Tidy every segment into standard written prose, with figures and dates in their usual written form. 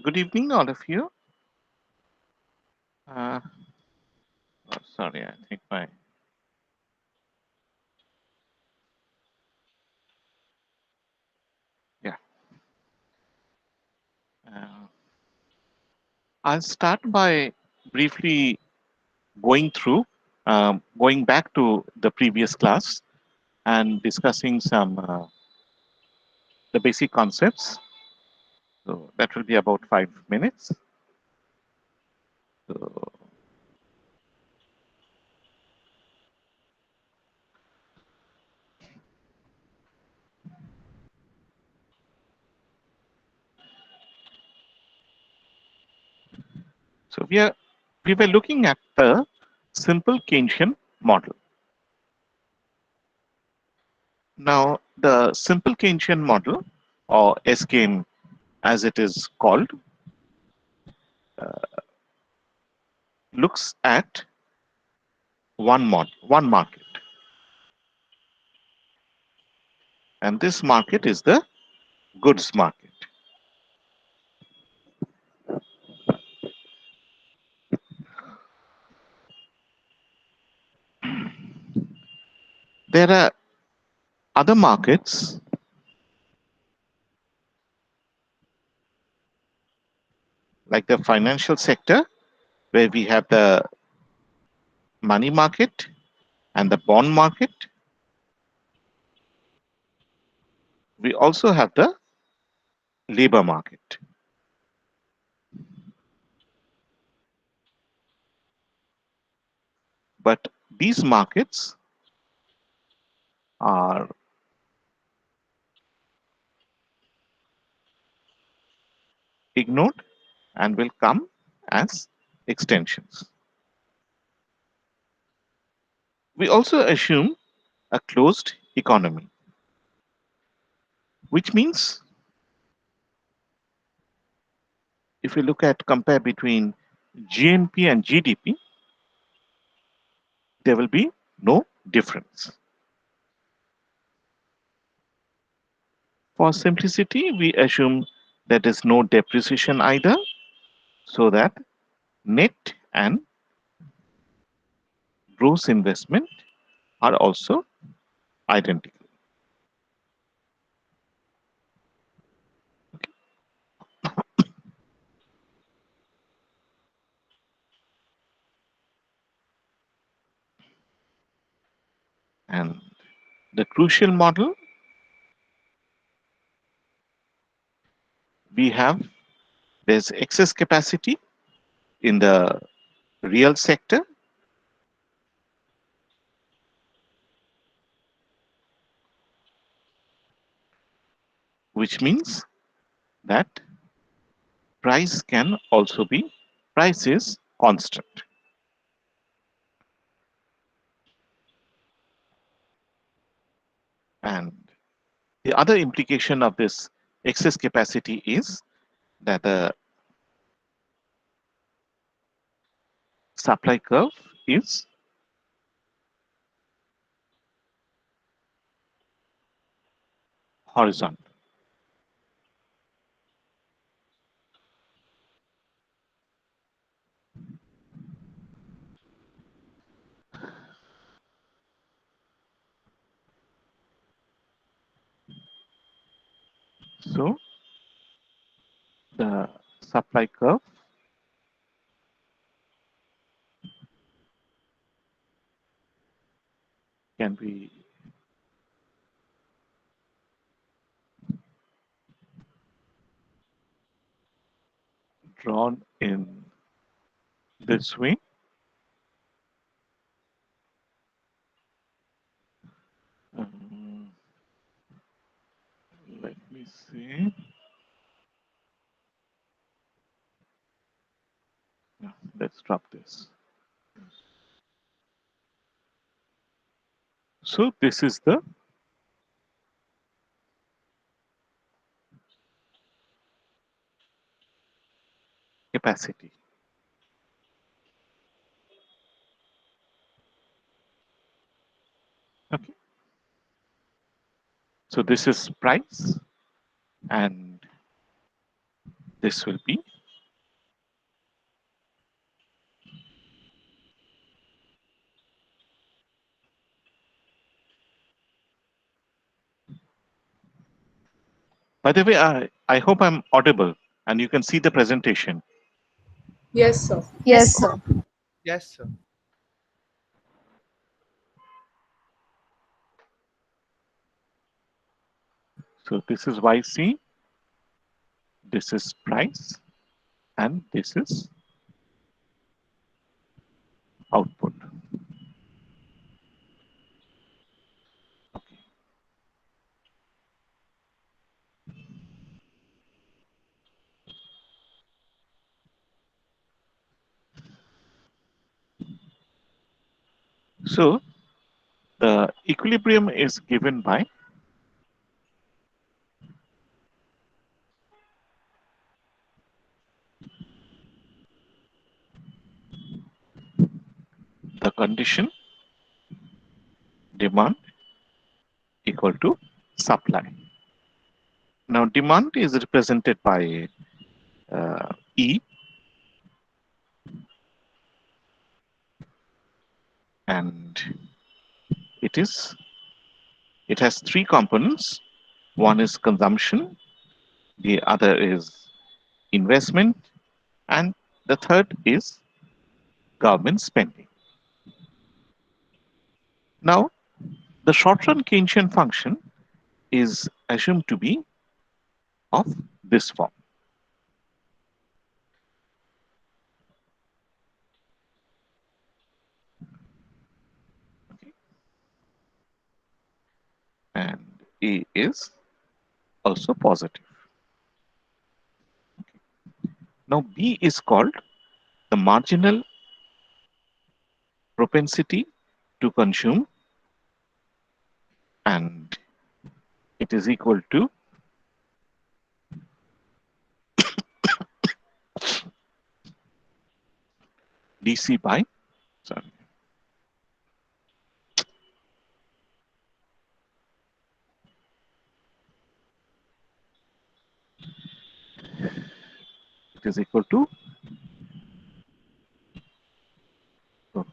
Good evening, all of you. Uh, Sorry, I think my yeah. Uh, I'll start by briefly going back to the previous class and discussing some the basic concepts. So that will be about 5 minutes. So, so we were looking at the simple Keynesian model. Now, the simple Keynesian model, or SKM as it is called, looks at one market, and this market is the goods market. There are other markets like the financial sector, where we have the money market and the bond market. We also have the labor market. But these markets are ignored and will come as extensions. We also assume a closed economy, which means if you look at compare between GNP and GDP, there will be no difference. For simplicity, we assume that there is no depreciation either, so that net and gross investment are also identical. And the crucial model, we have there's excess capacity in the real sector, which means that price is constant. And the other implication of this excess capacity is that the supply curve is horizontal. So the supply curve can be drawn in this way. Um, Let me see. Yeah, let's drop this. So this is the capacity. Okay. So this is price, and this will be by the way, I hope I'm audible and you can see the presentation. Yes, sir. Yes, sir. Yes, sir. So this is YC, this is price, and this is output. Okay. So the equilibrium is given by the condition demand equal to supply. Now demand is represented by E, and it is it has three components. One is consumption, the other is investment, and the third is government spending. Now, the short-run Keynesian function is assumed to be of this form. Okay. And A is also positive. Now, B is called the marginal propensity to consume, and it is equal to dc by, sorry, it is equal to oh,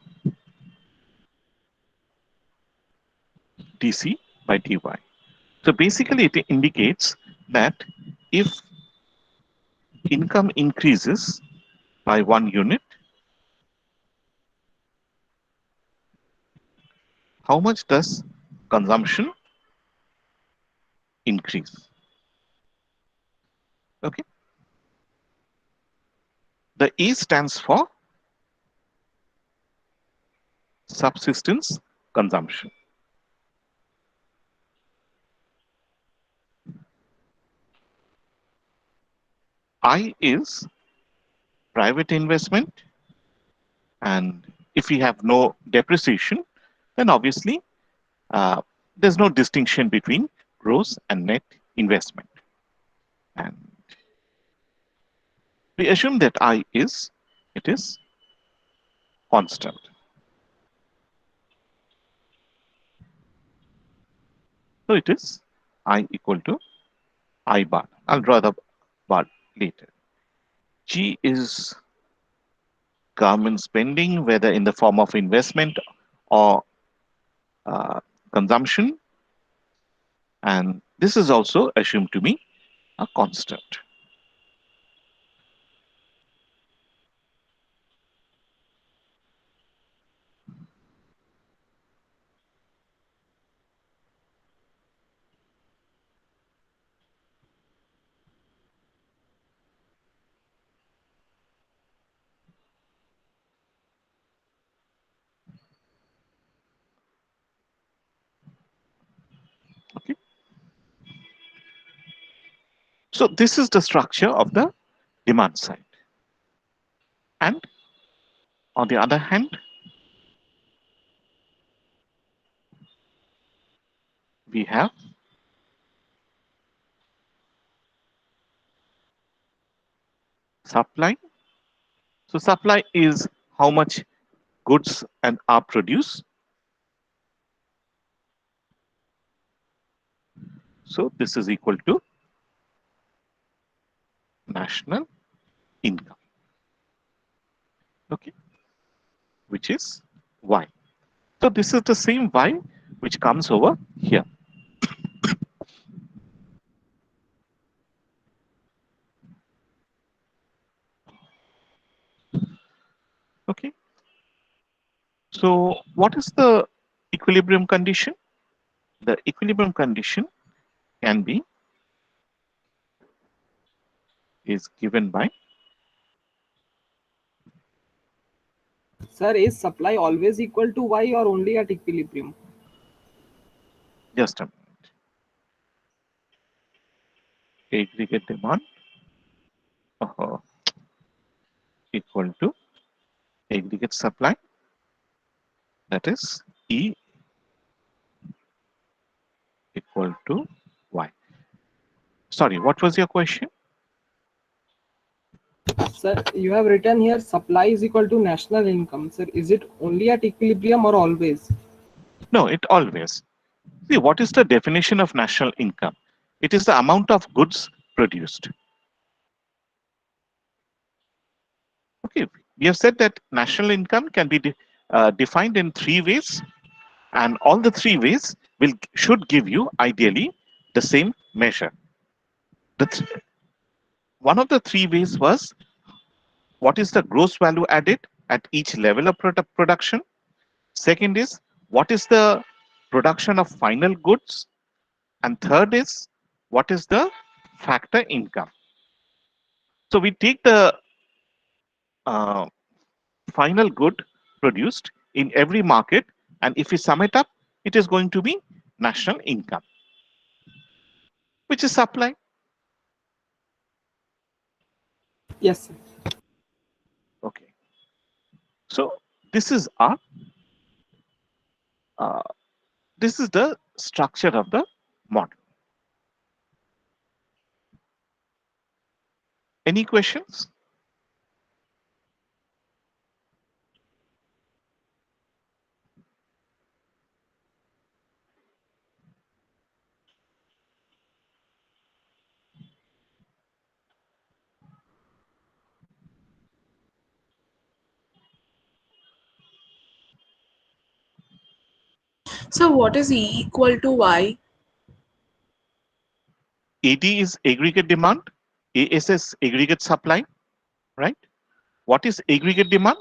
dc by dy. So basically, it indicates that if income increases by 1 unit, how much does consumption increase? Okay. The E stands for subsistence consumption. I is private investment, and if we have no depreciation, then obviously uh, there's no distinction between gross and net investment. And we assume that I is, it is constant. So it is I equal to I bar. I'll draw the bar later. G is government spending, whether in the form of investment or uh, consumption. And this is also assumed to be a constant. Okay. So this is the structure of the demand side. And on the other hand, we have supply. So supply is how much goods and are produced. So this is equal to national income. Okay, which is y. So this is the same y which comes over here. Okay. So what is the equilibrium condition? The equilibrium condition can be is given by Sir, is supply always equal to Y or only at equilibrium? just a minute. Aggregate demand equal to aggregate supply, that is E equal to Y. Sorry, what was your question? Sir, you have written here supply is equal to national income. Sir, is it only at equilibrium or always? No, it always. See, what is the definition of national income? It is the amount of goods produced. Okay, we have said that national income can be defined in three ways, and all the three ways should give you ideally the same measure. One of the three ways was what is the gross value added at each level of production. Second is what is the production of final goods, and third is what is the factor income. So we take the uh, final good produced in every market, and if we sum it up, it is going to be national income, which is supply. Yes, sir. Okay, so this is our uh, this is the structure of the model. Any questions? So what is E equal to Y? AD is aggregate demand, ASS aggregate supply, right? What is aggregate demand?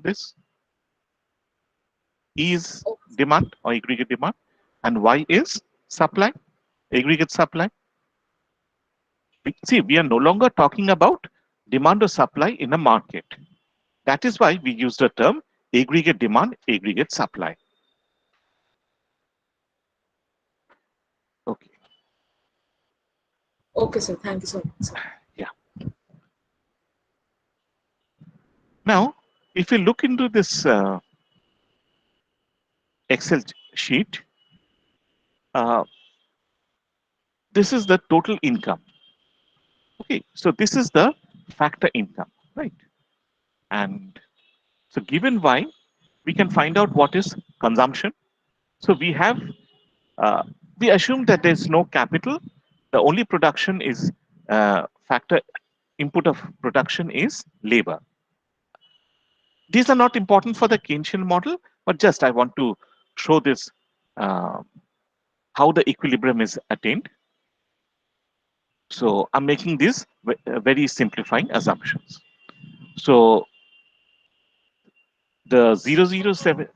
This E is demand or aggregate demand, and Y is supply, aggregate supply. See, we are no longer talking about demand or supply in a market. That is why we use the term aggregate demand, aggregate supply. Okay, Okay, sir. Thank you so much, sir. yeah. Now, if you look into this Excel sheet, uh, this is the total income. Okay, so this is the factor income, right? And so given Y, we can find out what is consumption. So we assume that there's no capital. The only production is factor input of production is labor. These are not important for the Keynesian model, but just I want to show this uh, how the equilibrium is attained. So I'm making these very simplifying assumptions. So the 007,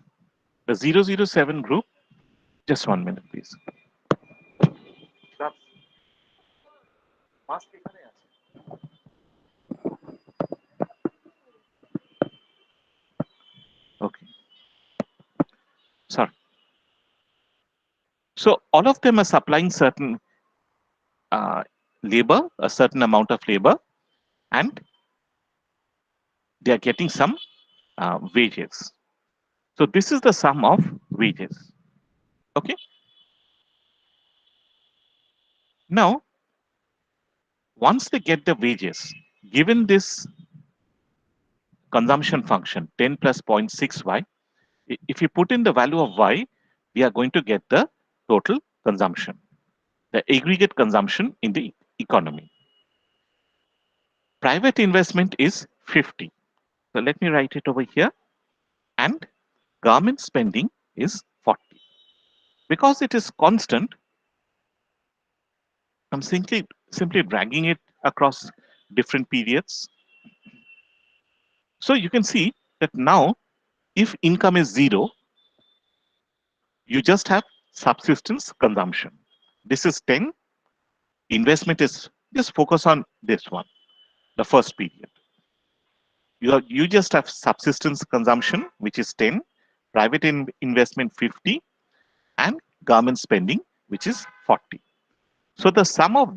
the 007 group, just 1 minute, please. Okay, sorry. So all of them are supplying certain uh, labor, a certain amount of labor, and they are getting some wages. So this is the sum of wages. Okay. Now, once they get the wages, given this consumption function 10 plus 0.6y, if you put in the value of y, we are going to get the total consumption, the aggregate consumption in the economy. Private investment is 50. So let me write it over here. And government spending is 40. Because it is constant, I'm simply dragging it across different periods. So you can see that now if income is 0, you just have subsistence consumption. This is 10. Investment is, just focus on this one, the first period. You just have subsistence consumption, which is 10, private investment 50, and government spending, which is 40. So the sum of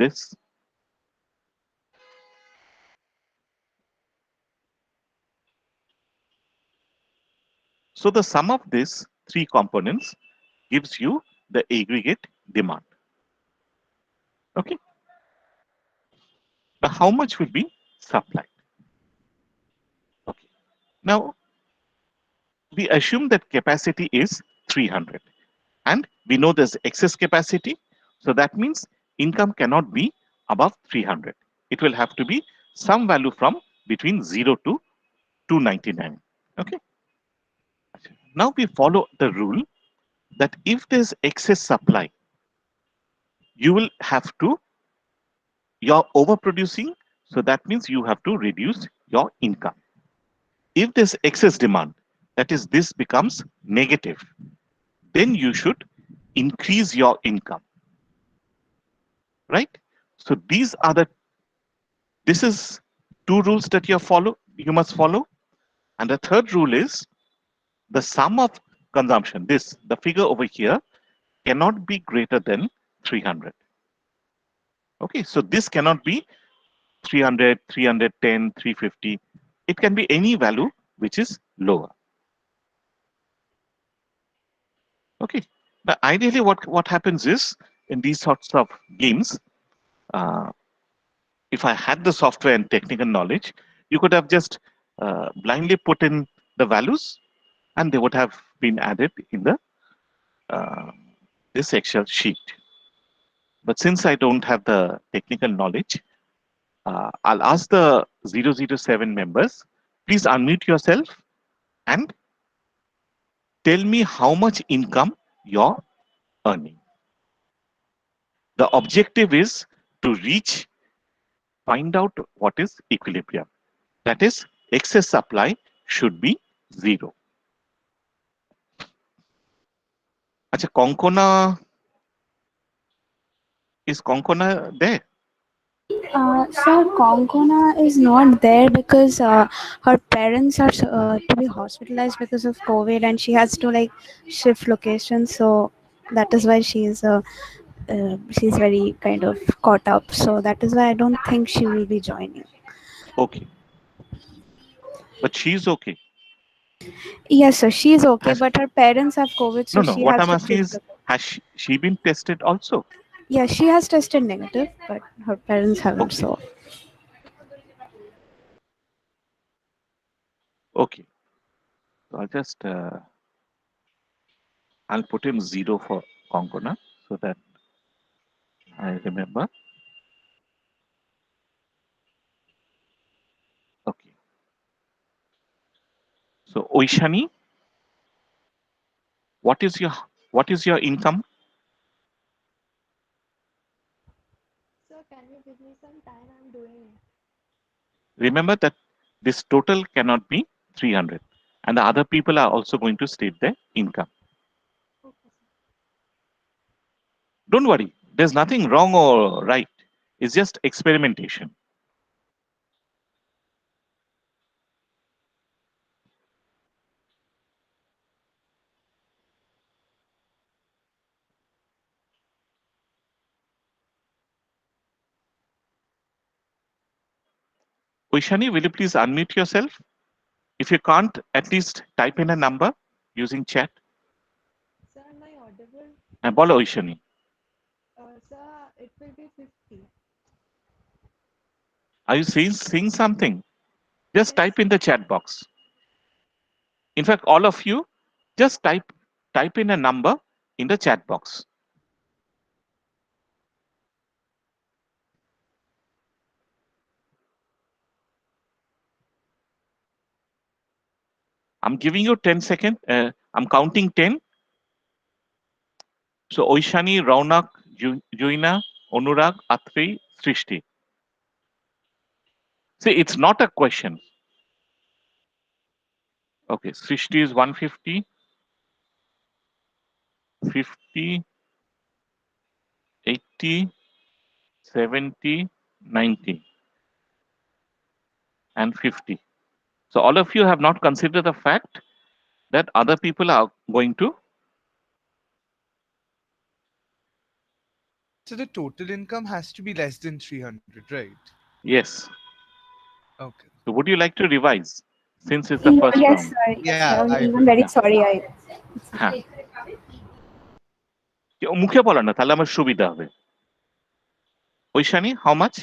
this three components gives you the aggregate demand. Okay. Now how much will be supplied? Okay. Now we assume that capacity is 300 and we know there's excess capacity. So that means income cannot be above 300. It will have to be some value from between 0 to 299. Okay. Now we follow the rule that if there's excess supply, you will have to, you're overproducing. So that means you have to reduce your income. If there's excess demand, that is, this becomes negative, then you should increase your income, right? So this is two rules that you must follow. And the third rule is the sum of consumption, the figure over here cannot be greater than 300. Okay, so this cannot be 300, 310, 350. It can be any value which is lower. Okay, now ideally what happens is in these sorts of games, uh, if I had the software and technical knowledge, you could have just blindly put in the values and they would have been added in the uh, this Excel sheet. But since I don't have the technical knowledge, I'll ask the 007 members, please unmute yourself and tell me how much income you're earning. The objective is to find out what is equilibrium. That is, excess supply should be 0. Acha, is Konkona there? Sir, Konkona is not there because her parents are to be hospitalized because of COVID, and she has to like shift location. So that is why she's very kind of caught up. So that is why I don't think she will be joining. Okay, but she's okay. Yes, sir, she is okay, Has but her parents have COVID, No, so no. she What has I'm to asking shift. is, has she been tested also? Yeah, she has tested negative, but her parents haven't. Okay, So okay. So I'll put in 0 for Konkona so that I remember. Okay. So Oishani, what is your what is your income? Sir, can you give me some time? I'm doing it. Remember that this total cannot be 300, and the other people are also going to state their income. Okay, sir. Don't worry. There's nothing wrong or right. It's just experimentation. Oishani, will you please unmute yourself? If you can't, at least type in a number using chat. Sir, am I audible? And bolo Oishani. Sir, it will be 50. Are you saying something? Just Yes, type in the chat box. In fact, all of you, just type in a number in the chat box. I'm giving you 10 seconds. I'm counting 10. So Oishani, Raunak, Juina, Onurag, Atri, Srishti. See, it's not a question. Okay, Srishti is 150, 50, 80, 70, 90, and 50. So all of you have not considered the fact that other people are going to. So the total income has to be less than 300, right? Yes. Okay. So would you like to revise since it's the first Yes, round? sir. Yes, Yeah, sir. I'm I even will. very Yeah. sorry. হ্যাঁ মুখে বলো না তাহলে আমার সুবিধা হবে Aishani how much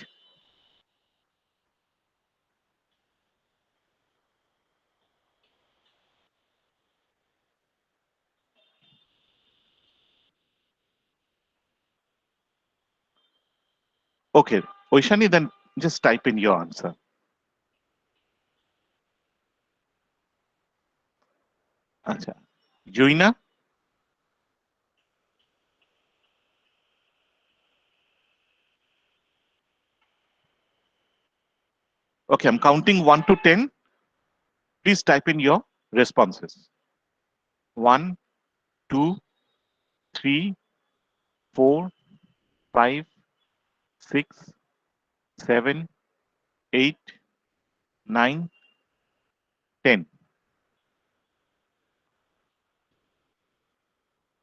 Okay, Oishani, then just type in your answer. Acha. Joina? Okay, I'm counting 1 to 10. Please type in your responses. 1, 2, 3, 4, 5, 6, 7, 8, 9, 10.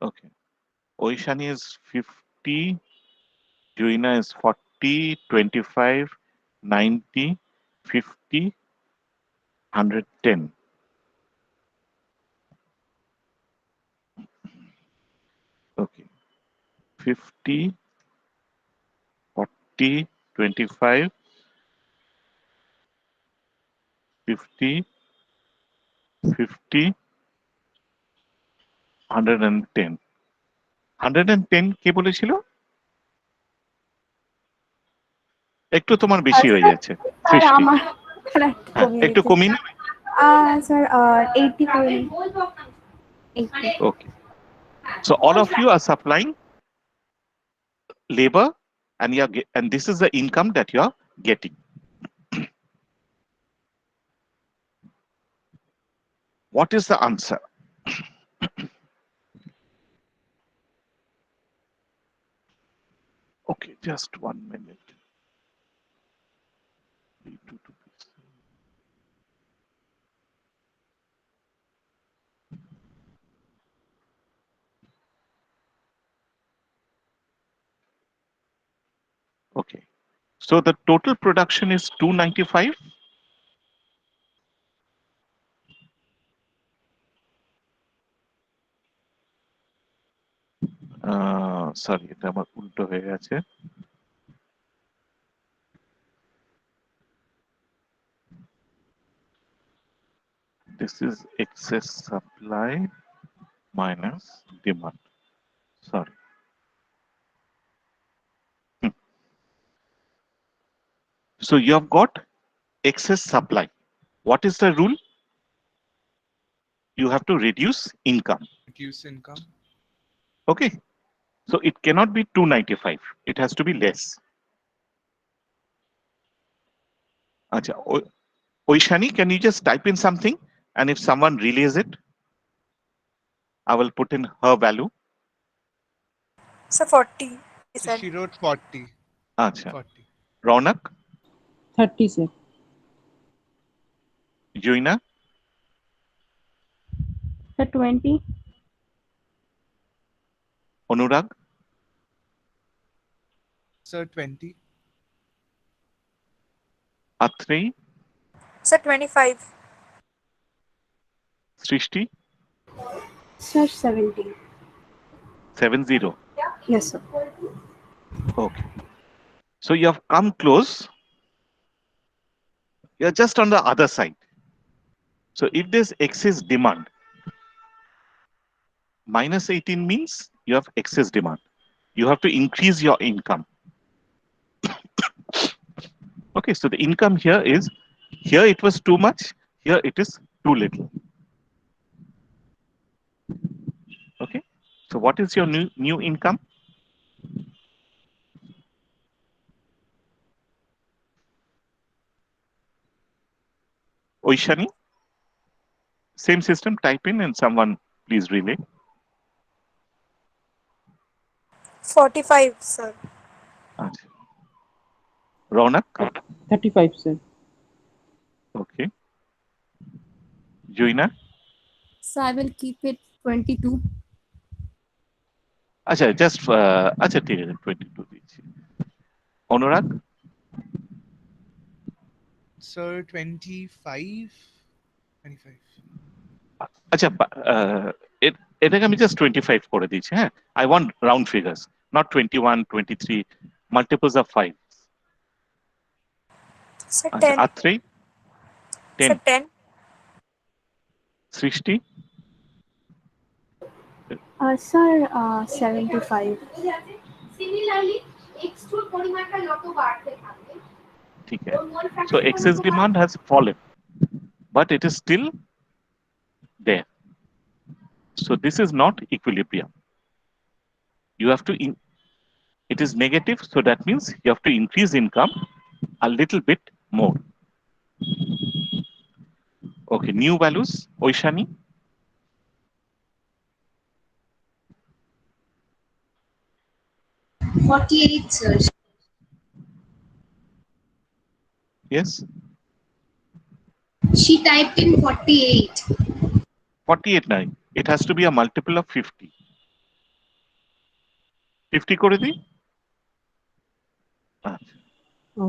Okay. Oishani is 50. Joina is 40, 25, 90, 50, 110. Okay. 50, 40, 25, 50, 50, 110. 110 কে বলেছিল? একটু তোমার বেশি হয়ে যাচ্ছে। স্যার সৃষ্টি। আমার হ্যাঁ, একটু কমিয়ে নেবে? স্যার 80 করে 80 Okay. So all of you are supplying labor and this is the income that you are getting. What is the answer? Okay, just 1 minute. Okay. So the total production is 295. Sorry, এটা আমার উল্টো হয়ে গেছে। This is excess supply minus demand. Sorry. So you have got excess supply. What is the rule? You have to reduce income. Reduce income. Okay. So it cannot be 295. It has to be less. Acha, Oishani, can you just type in something? And if someone relays it, I will put in her value. So 40, he So said. she wrote 40. Acha. 40. Raunak, 30, sir. Joina, Sir, 20. Onurag, So 20. Atri, So 25. Srishti, sir 70 70. yes sir Okay. So you have come close. You're just on the other side. So if there's excess demand, minus 18 means you have excess demand. You have to increase your income. Okay, so the income here is, here it was too much, here it is too little. Okay. So what is your new income? Oishani? Same system, type in and someone please relay. 45, sir. Acha. Ronak? 35, sir. Okay. Joina? So I will keep it 22. আচ্ছা just আচ্ছা ঠিক আছে 22 দিচ্ছি অনুরাগ Sir, 25. 25. আচ্ছা এটাকে আমি just 25 করে দিচ্ছি হ্যাঁ I want round figures not 21 23 multiples of 5 Sir, আচ্ছা 10. আর 3 Sir, 10 10. সৃষ্টি Sir, 75. ঠিক আছে so excess demand has fallen but it is still there so this is not equilibrium you have to it is negative so that means you have to increase income a little bit more okay new values oishani 48, sir. yes She typed in 48. 48 nine it has to be a multiple of 50 50 করে দিই আচ্ছা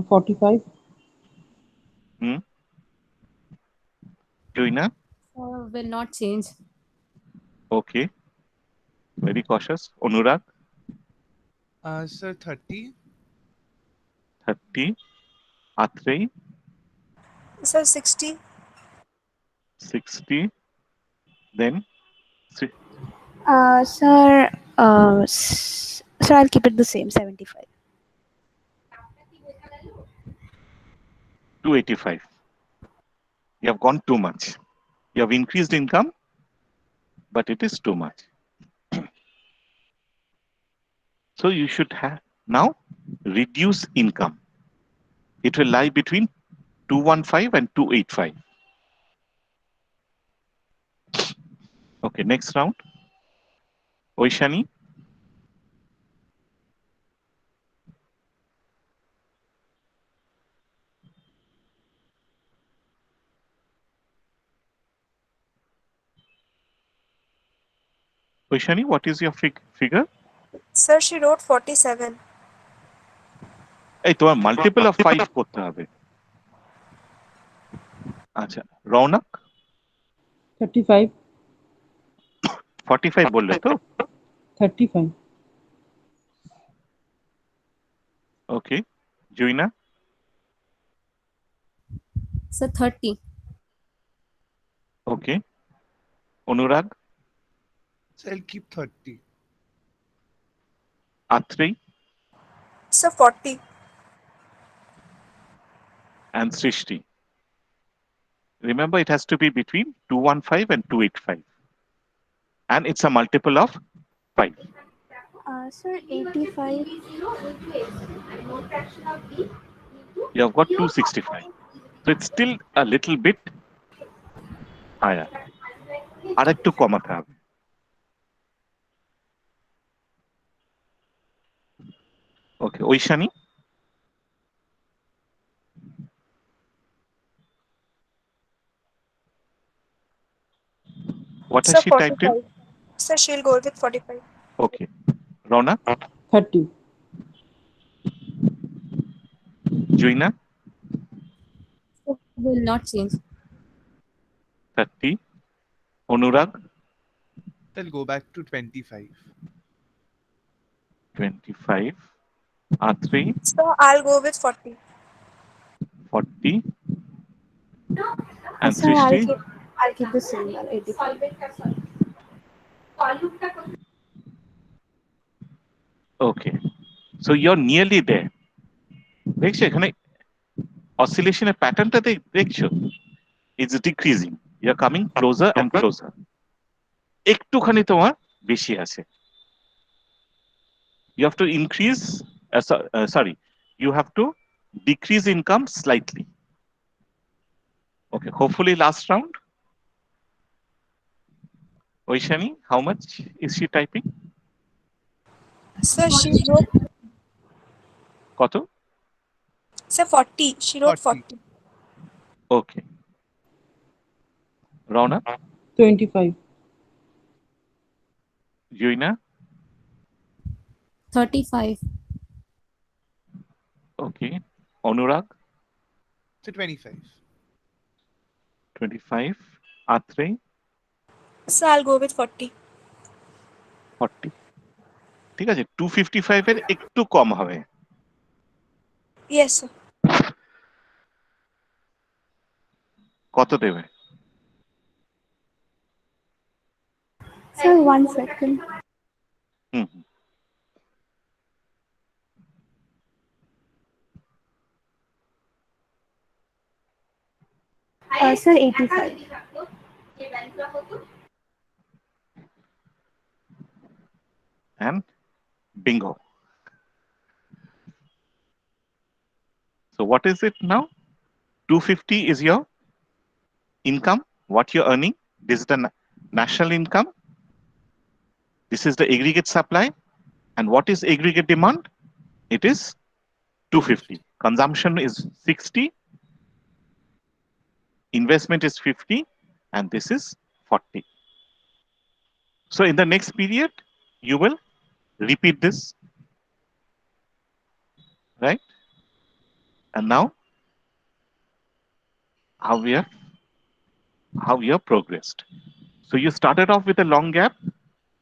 45. হুম জয়না Will not change. okay very cautious Anurag Sir, 30. 30 Atrai Sir, 60. 60 then Sir, sir, I'll keep it the same, 75. 285 you have gone too much you have increased income but it is too much so you should have now reduce income it will lie between 215 and 285 okay next round oishani oishani what is your figure Sir, she wrote 47. এই তোমার multiple of 5 করতে হবে আচ্ছা রৌনক 35. 45 বললে তো 35. ওকে জুইনা So 30. Okay Anurag So I'll keep 30. Atrai Sir, 40. and Srishti. Remember, it has to be between 215 and 285. And it's a multiple of 5. Sir, 85. You have got 265. So it's still a little bit higher. আরেকটু কমাতে হবে ওকে Aishani what has Sir, she typed in 45. Sir, she'll go with 45. okay Rona 30. Joina Will not change. 30 Anurag I'll go back to 25. 25 Atri So I'll go with 40. 40 and Sir, Srishti I'll keep the same, 85. okay so you're nearly there দেখছো এখানে অসিলেশনের প্যাটার্নটা দেখছো it's decreasing you are coming closer and closer একটুখানি তোমার বেশি আছে। You have to increase, sorry, you have to decrease income slightly. Okay, hopefully last round. Oishani, how much is she typing? Sir, she wrote, কত? sir, 40. She wrote 40. 40. Okay. Rona, 25. Joina, 35. okay. Anurag, So 25. 25. Atre, Sir, I'll go with 40. 40. ঠিক আছে, 255 এর একটু কম হবে। Yes, sir. কত দেবে? Sir, 1 second. Hmm. Sir, 85. And bingo. So what is it now? 250 is your income, what you're earning. This is the national income. This is the aggregate supply. And what is aggregate demand? It is 250. Consumption is 60. Investment is 50. And this is 40. So in the next period, you will repeat this, right? And now, how we have progressed. So you started off with a long gap,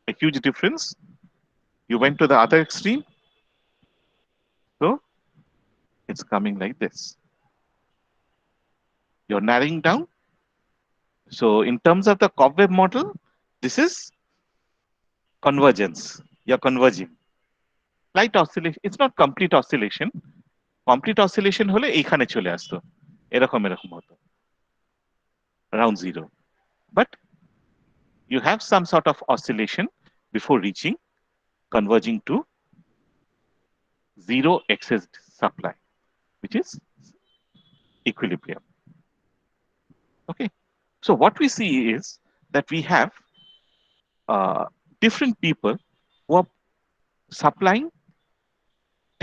a huge difference. You went to the other extreme. So it's coming like this. You're narrowing down. So in terms of the cobweb model, this is convergence. You're converging. Slight oscillation. It's not complete oscillation. Complete oscillation হলে এইখানে চলে আসতো, এরকম হতো, around zero. But you have some sort of oscillation before reaching, converging to zero excess supply, which is equilibrium. Okay. So what we see is that we have different people who are supplying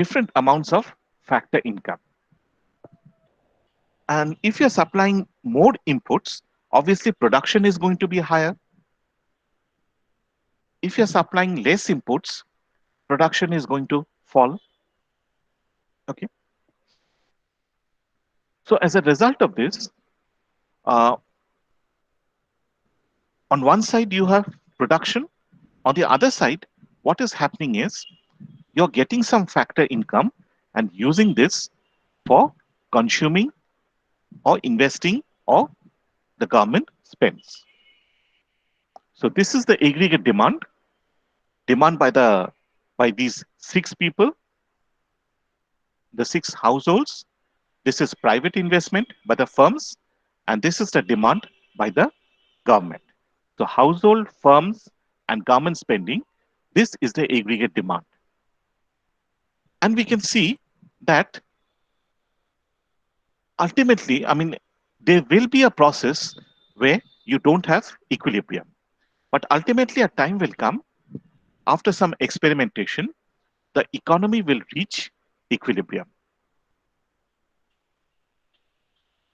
different amounts of factor income. And if you're supplying more inputs, obviously production is going to be higher. If you're supplying less inputs, production is going to fall. Okay. So as a result of this, on one side you have production. On the other side, what is happening is you're getting some factor income and using this for consuming or investing, or the government spends. So this is the aggregate demand by these 6 people, the 6 households. This is private investment by the firms, and this is the demand by the government. So household, firms, and government spending, this is the aggregate demand. And we can see that ultimately, I mean, there will be a process where you don't have equilibrium. But ultimately, a time will come after some experimentation, the economy will reach equilibrium.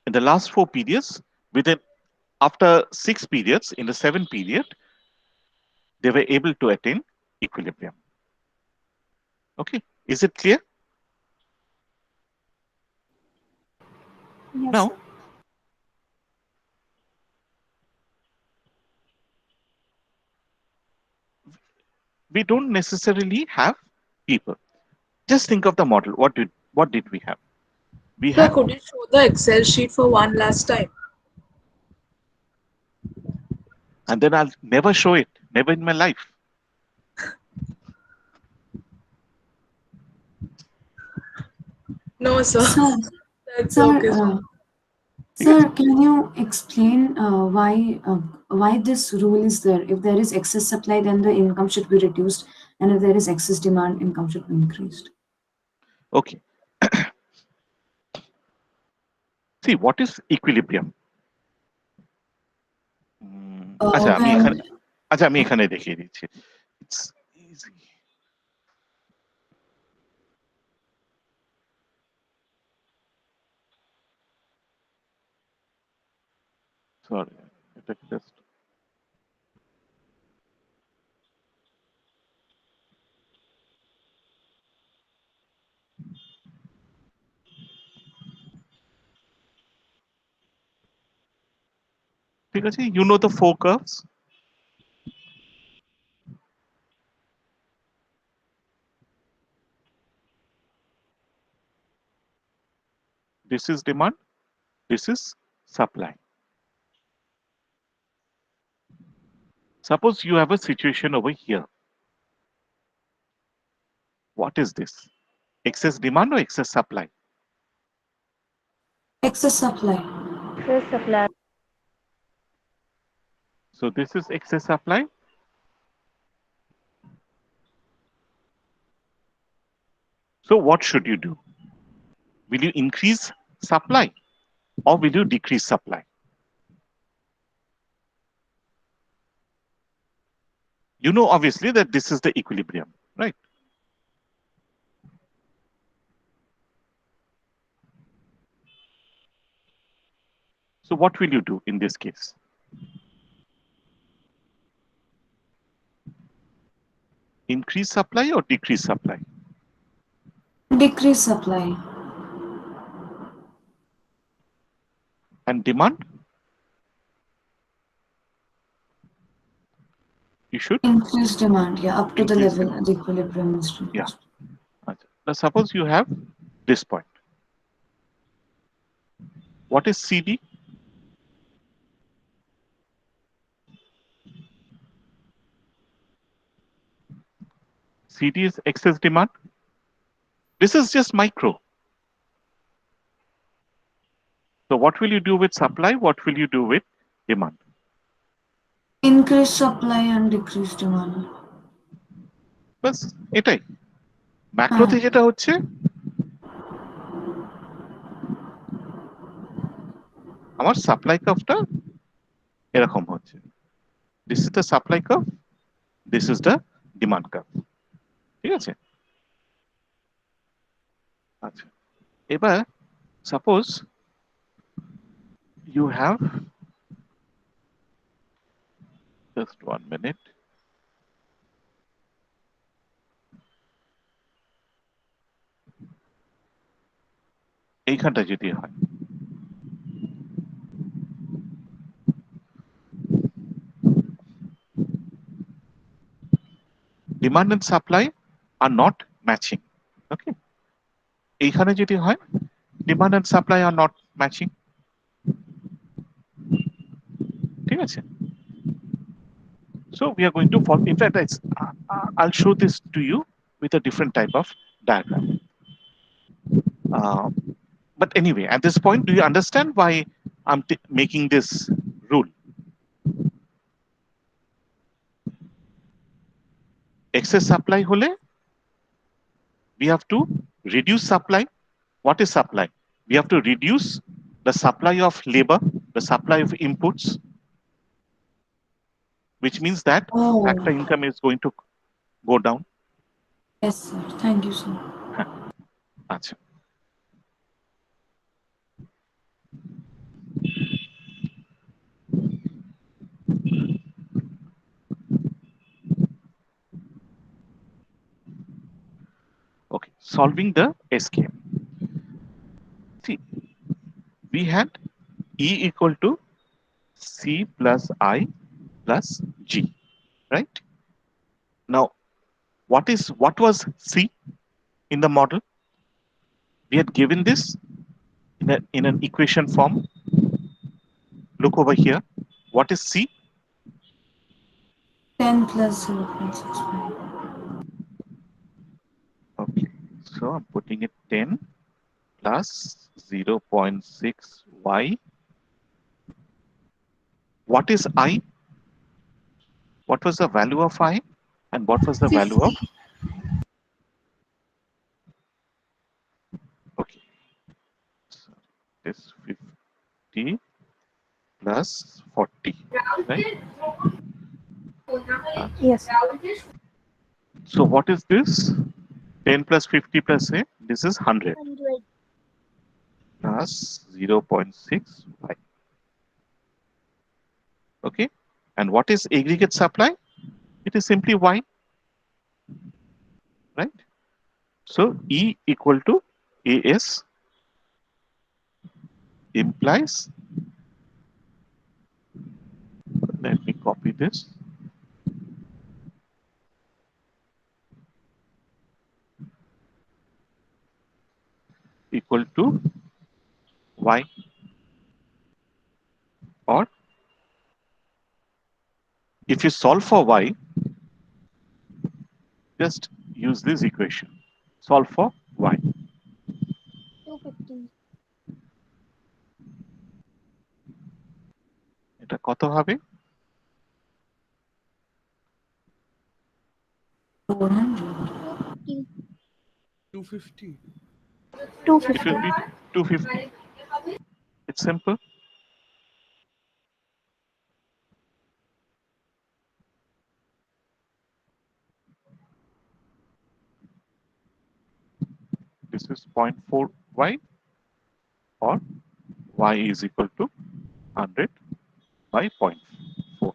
In the last 4 periods, after 6 periods, in the 7th period, they were able to attain equilibrium. Okay, is it clear? Yes, Now, sir. we don't necessarily have people. Just think of the model. What did we have? We Sir, have, could you show the Excel sheet for one last time? and then I'll never show it, never in my life. No, sir. Sir, That's sir, okay. Sir. ঠিক আছে? Sir, can you explain why this rule is there? If there is excess supply, then the income should be reduced, and if there is excess demand, income should be increased. Okay. See, what is equilibrium? আচ্ছা আমি When এখানে আমি এখানে দেখিয়ে দিচ্ছি। It's easy. Sorry, এটাকে just ঠিক আছে, you know the four curves. This is demand, this is supply. Suppose you have a situation over here. What is this? Excess demand or excess supply? excess supply. So this is excess supply. So what should you do? Will you increase supply or will you decrease supply? You know obviously that this is the equilibrium, right? So what will you do in this case? Increase supply or decrease supply? Decrease supply. And demand? You should Increase demand, yeah, up to the increase level demand. the equilibrium is reached. Yeah. Now suppose you have this point. What is CD? CD is excess demand. This is just micro. So what will you do with supply? What will you do with demand? Increase supply and decrease demand. বাস এটাই ম্যাক্রোতে যেটা হচ্ছে আমার supply কার্ভটা এরকম হচ্ছে। This is the supply curve, this is the demand curve. ঠিক আছে? আচ্ছা, এবার suppose you have just 1 minute. এইখানটা যদি হয়, demand and supply are not matching. Okay, এইখানে যদি হয় demand and supply are not matching. ঠিক আছে? So we are going to follow. In fact, I'll show this to you with a different type of diagram. Uh, but anyway, at this point, do you understand why I'm making this rule? Excess supply hole, we have to reduce supply. What is supply? We have to reduce the supply of labor, the supply of inputs, which means that factor income is going to go down. Yes, sir. Thank you, sir. আচ্ছা, okay, solving the SKM. See, we had E equal to C plus I plus G, right? Now, what was C in the model? We had given this in an equation form. Look over here. What is C? 10 plus 0.65. Okay, so I'm putting it 10 plus 0.6 y What is I? What was the value of I? And what was the value of? 50. Okay. So this 50 plus 40, right? Yes. So what is this? 10 plus 50 plus A? This is 100 100. plus 0.65. Okay. And what is aggregate supply? It is simply Y, right? So E equal to AS implies, let me copy this, equal to Y, or if you solve for Y, just use this equation. Solve for Y. 250. এটা কত হবে? 250. 250. It will 250. be 250. It's simple. This is 0.4 Y, or Y is equal to 100 by 0.4.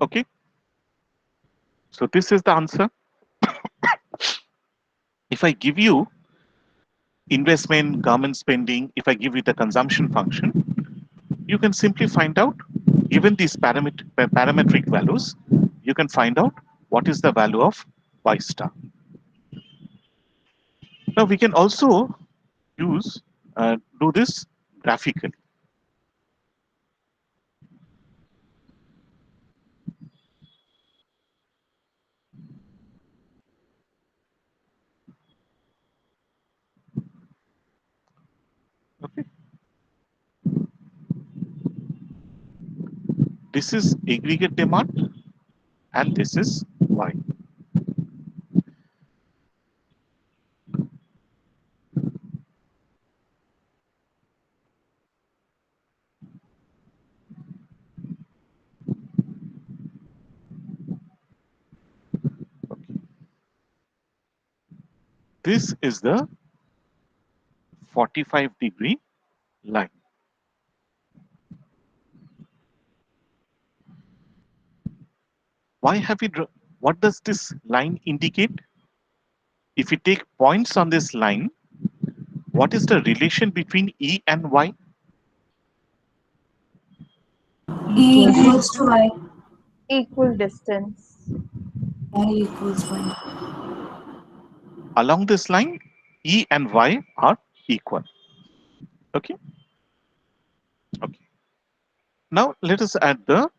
Okay. So this is the answer. If I give you investment, government spending, if I give you the consumption function, you can simply find out, given these parametric values, you can find out what is the value of Y star. Now we can also use, do this graphically. Okay. This is aggregate demand and this is Y. Okay. This is the 45-degree line. Why have we, what does this line indicate? If you take points on this line, what is the relation between E and Y? E equals to I. Equal distance. I equals Y. Along this line, E and Y are equal. Okay. Okay. Now let us add the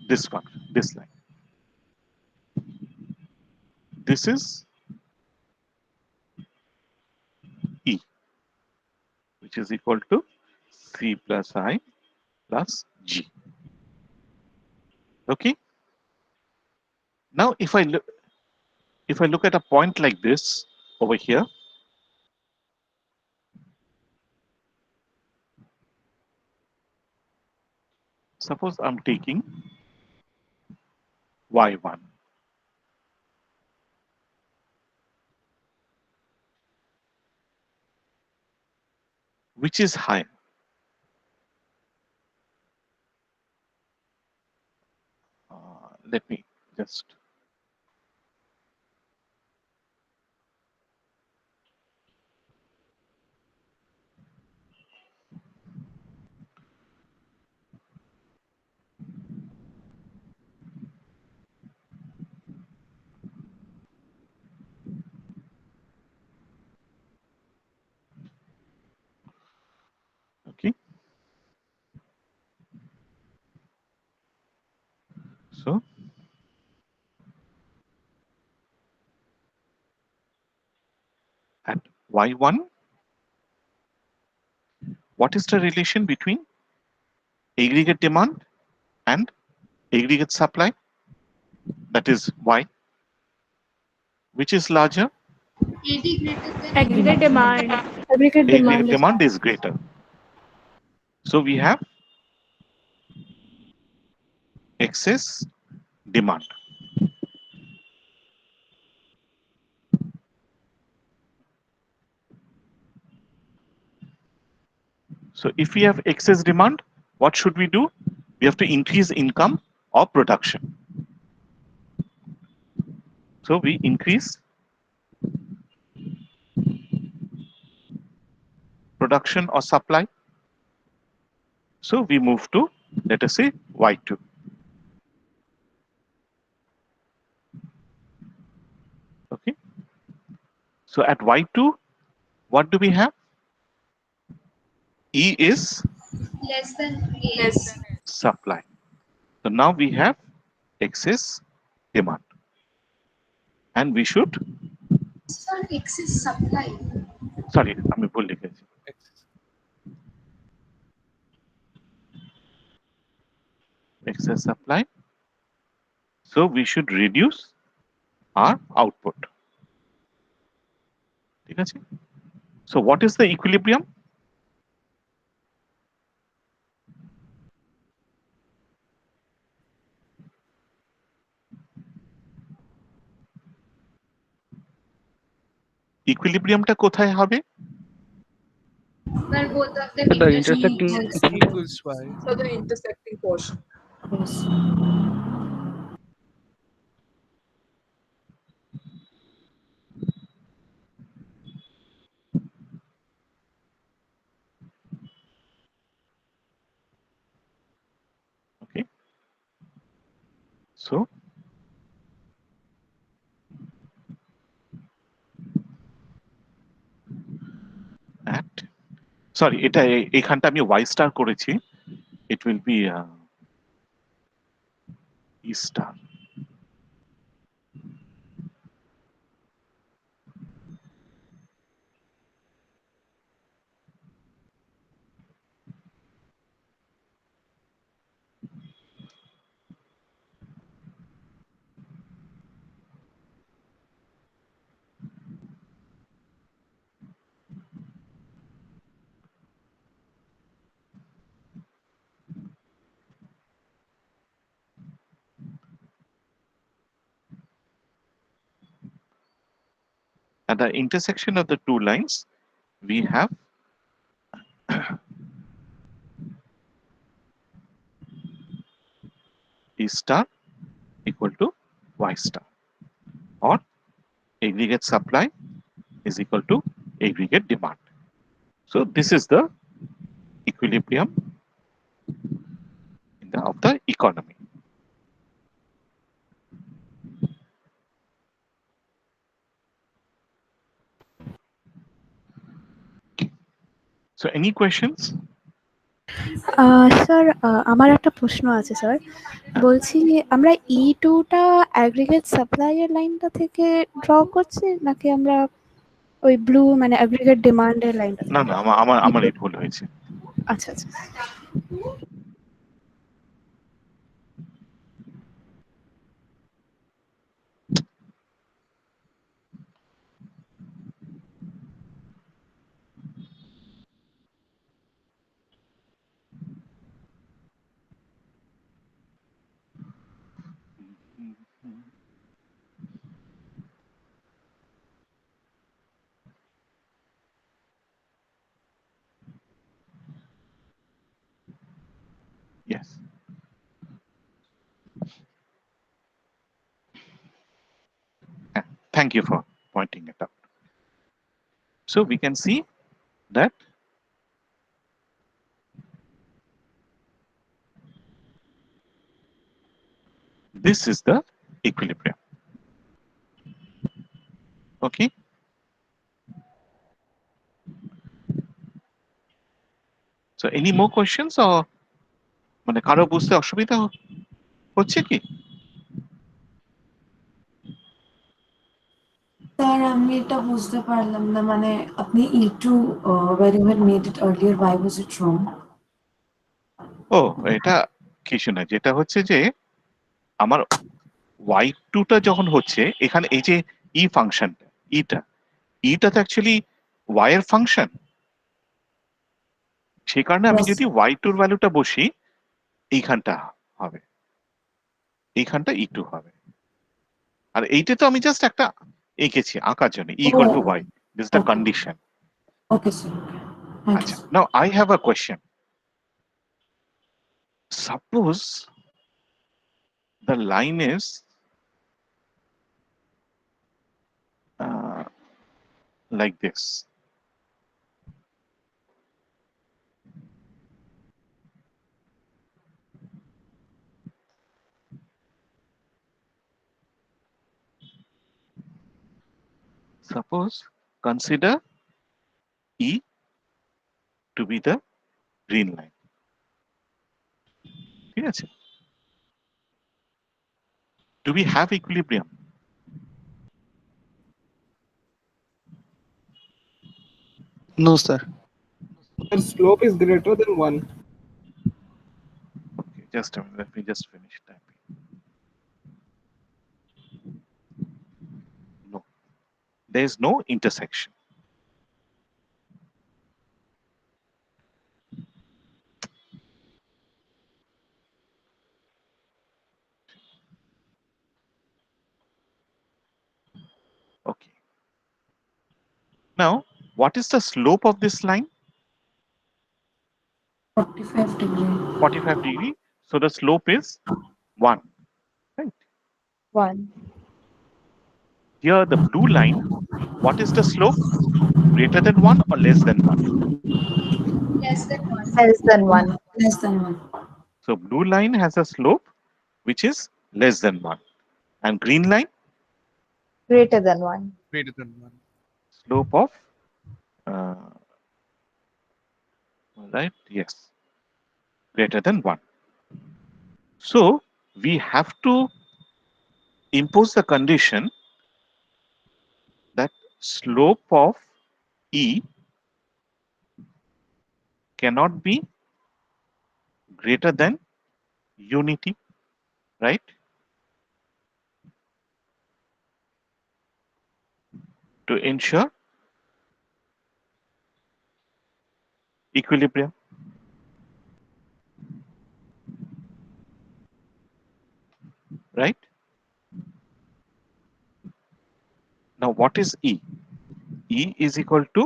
this one, this line. This is E, which is equal to C plus I plus G. Okay. Now if I look at a point like this over here, suppose I'm taking Y1. Which is higher? Let me just, At y1, what is the relation between aggregate demand and aggregate supply? That is y. Which is larger? AD greater than Aggregate demand. Aggregate Aggregate demand is demand is greater. So we have excess demand. So if we have excess demand, what should we do? We have to increase income or production. So we increase production or supply. So we move to, let us say, Y2. Okay. So at Y2, what do we have? E is less than A. supply. So now we have excess demand. And we should, Sir, excess supply. sorry, আমি ভুল লিখেছি। Excess supply. So we should reduce our output. ঠিক আছে? So what is the equilibrium? ইকুইলিব্রিয়ামটা কোথায় হবে? Where both of them The intersect. intersecting equals y. So the intersecting portion. Yes. Okay. So at, sorry, এটা এখানটা আমি y star করেছি। It will be E star. At the intersection of the two lines, we have E star equal to Y star, or aggregate supply is equal to aggregate demand. So this is the equilibrium of the economy. So any questions? Sir আমার একটা প্রশ্ন আছে sir, বলছি আমরা E2টা aggregate সাপ্লাইয়ের লাইনটা থেকে draw করছি নাকি আমরা ওই ব্লু মানে অ্যাগ্রিগেট ডিমান্ডের লাইনটা? না না, আমার এই ভুল হয়েছে। আচ্ছা আচ্ছা। Yes. Thank you for pointing it out. So we can see that this is the equilibrium. Okay. So any more questions, or মানে কারো বুঝতে অসুবিধা হচ্ছে কি? স্যার আমি এটা বুঝতে পারলাম না মানে আপনি E2 where you had made it earlier, why was it wrong? ও এটা কিছু না, যেটা হচ্ছে যে আমার y2 টা যখন হচ্ছে এখানে এই যে ই ফাংশন ইটা তো অ্যাকচুয়ালি y এর ফাংশন, সেই কারণে আমি Yes. যদি y2 এর ভ্যালুটা বসি এইখানটা হবে, এইখানটা e2 হবে। আর এইটা তো আমি জাস্ট একটা এঁকেছি আঁকার জন্য equal to y, this the condition. Okay, sir. Thank you, আচ্ছা, sir. Now I have a question. Suppose the line is like this. Suppose consider E to be the green line. ঠিক আছে? Do we have equilibrium? No, sir. The slope is greater than 1. Okay, just a minute. Let me just finish typing. No, there is no intersection. Okay. Now, what is the slope of this line? 45 degree. 45 degree. So the slope is 1. Right. 1. Here, the blue line, what is the slope? Greater than 1 or less than 1? Less than 1. Less than 1. Less than 1. So blue line has a slope which is less than 1. And green line? Greater than 1. Greater than 1. Slope of, right? Yes, greater than 1. So we have to impose the condition that slope of E cannot be greater than unity, right? To ensure equilibrium. Right? Now what is E? E is equal to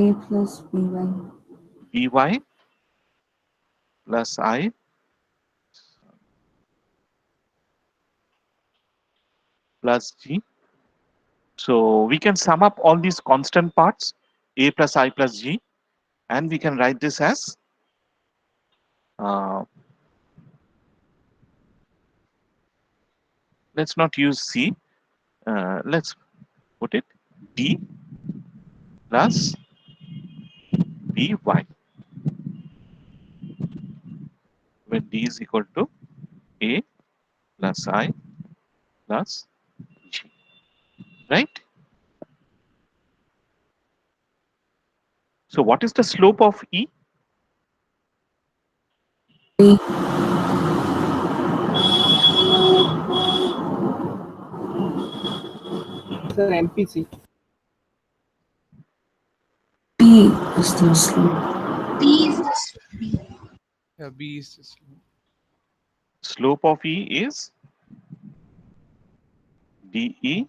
A plus BY. By plus I plus G. So we can sum up all these constant parts, A plus I plus G, and we can write this as let's not use C, let's put it D plus By, when D is equal to A plus I plus G, right? So what is the slope of E? Sir, MPC. B is the slope. B is the slope. Yeah, B is the slope. Slope of E is dE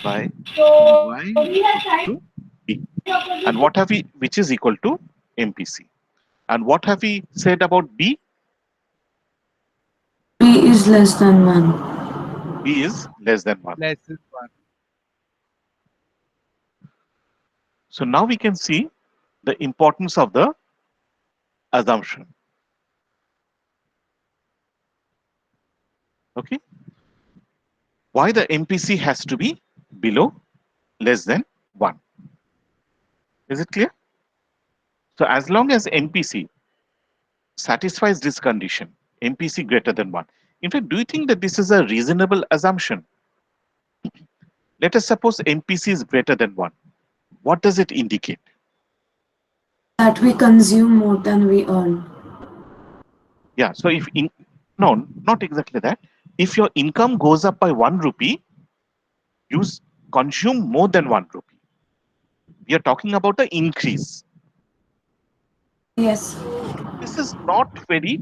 by dy to B. And what have we, which is equal to MPC. And what have we said about B? B is less than 1. B is less than 1. Less than 1. So now we can see the importance of the assumption. Okay. Why the MPC has to be below less than 1. Is it clear? So as long as MPC satisfies this condition, MPC greater than 1. In fact, do you think that this is a reasonable assumption? Let us suppose MPC is greater than 1. What does it indicate? That we consume more than we earn. Yeah, so if no, not exactly that. If your income goes up by 1 rupee, you consume more than 1 rupee. We are talking about the increase. Yes. This is not very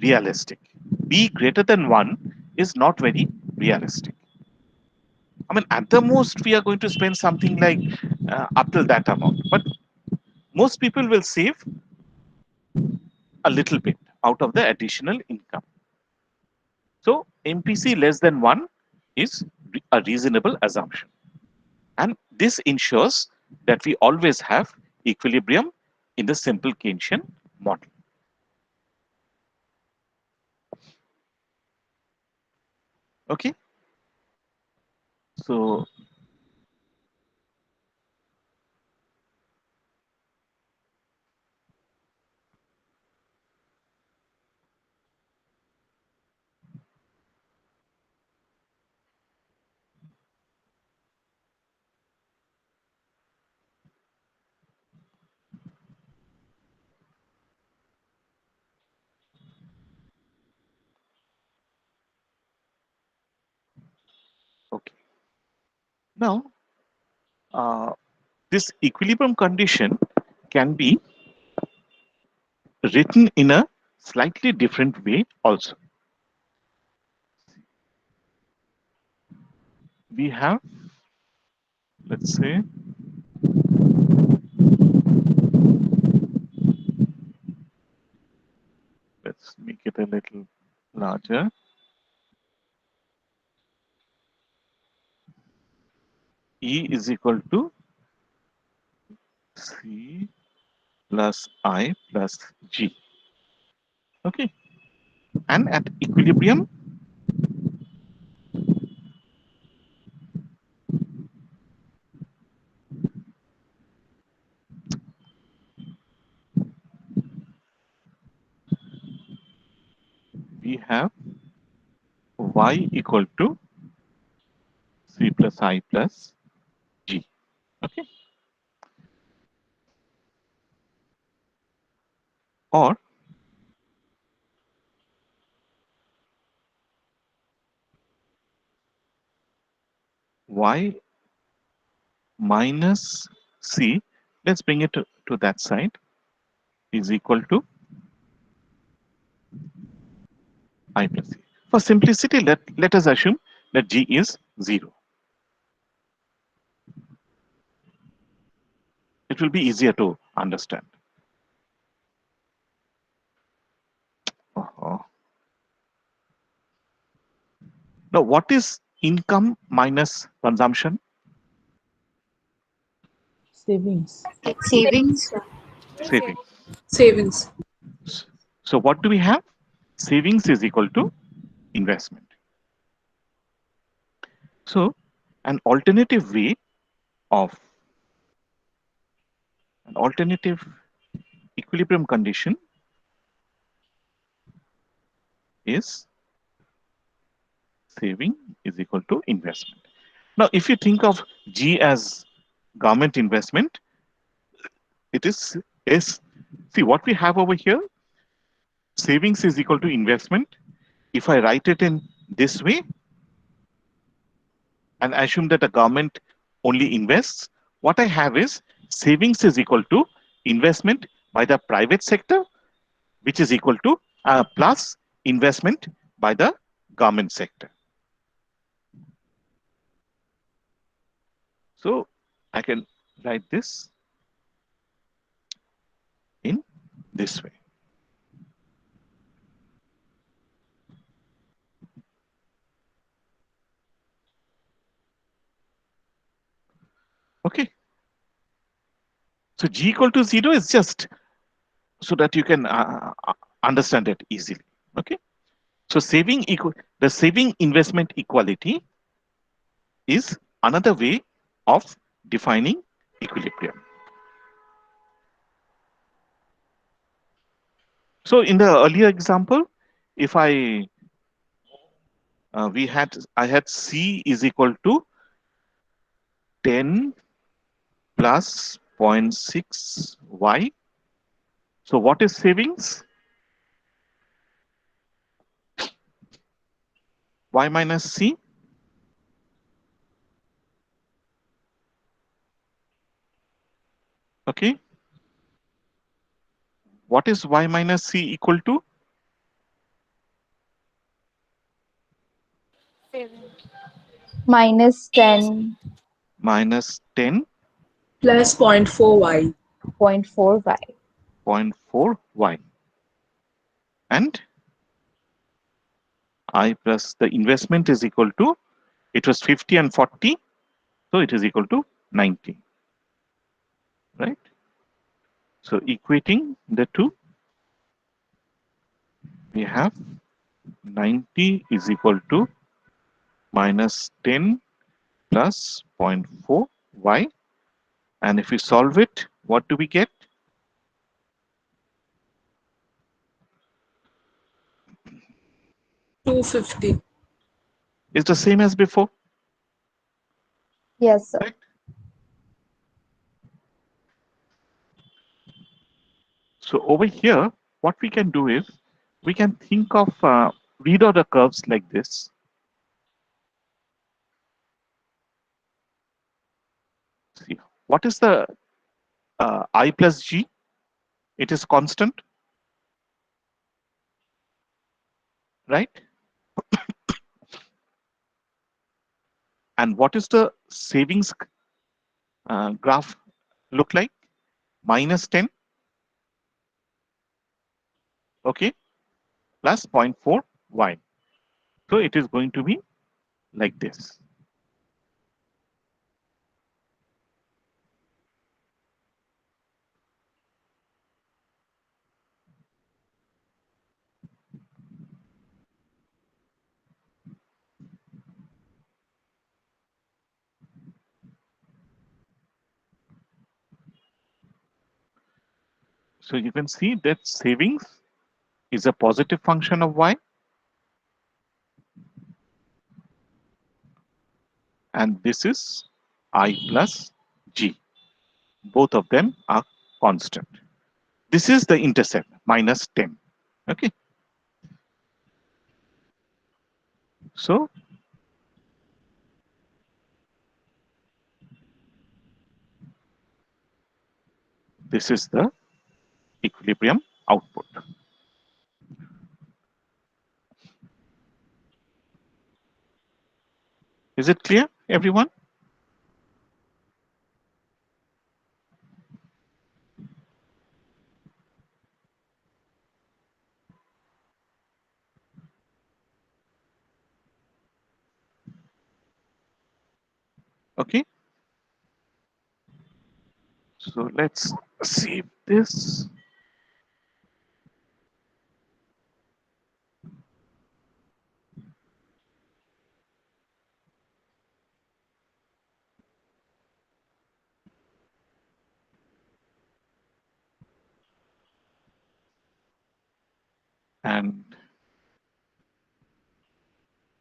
realistic. B greater than 1 is not very realistic. I mean, at the most, we are going to spend something like up till that amount. But most people will save a little bit out of the additional income. So MPC less than 1 is a reasonable assumption. And this ensures that we always have equilibrium in the simple Keynesian model. Okay. So okay. Now, this equilibrium condition can be written in a slightly different way also. We have, let's say, let's make it a little larger. E is equal to C plus I plus G. Okay. And at equilibrium, we have Y equal to C plus I plus G. Okay. Or Y minus C, let's bring it to that side, is equal to I plus C. For simplicity, let us assume that G is 0. It will be easier to understand. Now, what is income minus consumption? Savings. Savings. Savings. Savings. So what do we have? Savings is equal to investment. So an alternative equilibrium condition is saving is equal to investment. Now, if you think of G as government investment, it is see what we have over here. Savings is equal to investment. If I write it in this way and assume that the government only invests, what I have is savings is equal to investment by the private sector, which is equal to plus investment by the government sector. So I can write this in this way. Okay. So G equal to 0 is just so that you can understand it easily. Okay. So the saving investment equality is another way of defining equilibrium. So in the earlier example, if I I had C is equal to 10 plus 0.6 Y. So what is savings? Y minus C. Okay. What is Y minus C equal to? Minus 10 Minus 10 Plus 0.4y. 0.4y. 0.4 Y. And I plus the investment is equal to, it was 50 and 40. So it is equal to 90. Right? So equating the two, we have 90 is equal to minus 10 plus 0.4 Y. And if we solve it, what do we get? 250. It's the same as before. Yes, sir. Right? So over here, what we can do is we can think of read order curves like this. See, what is the I plus G? It is constant, right? And what is the savings graph look like? Minus 10, okay, plus 0.4 Y. So it is going to be like this. So you can see that savings is a positive function of Y, and this is I plus G. Both of them are constant. This is the intercept, minus 10. Okay. So this is the equilibrium output. Is it clear, everyone? Okay. So let's save this. And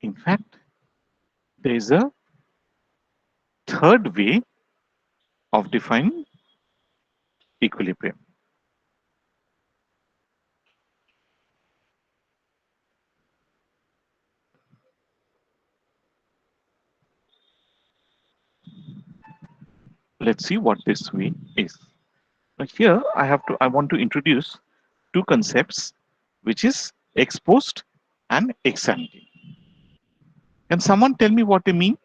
in fact, there is a third way of defining equilibrium. Let's see what this way is. Now here I want to introduce two concepts, which is ex post and ex ante. Can someone tell me what they mean?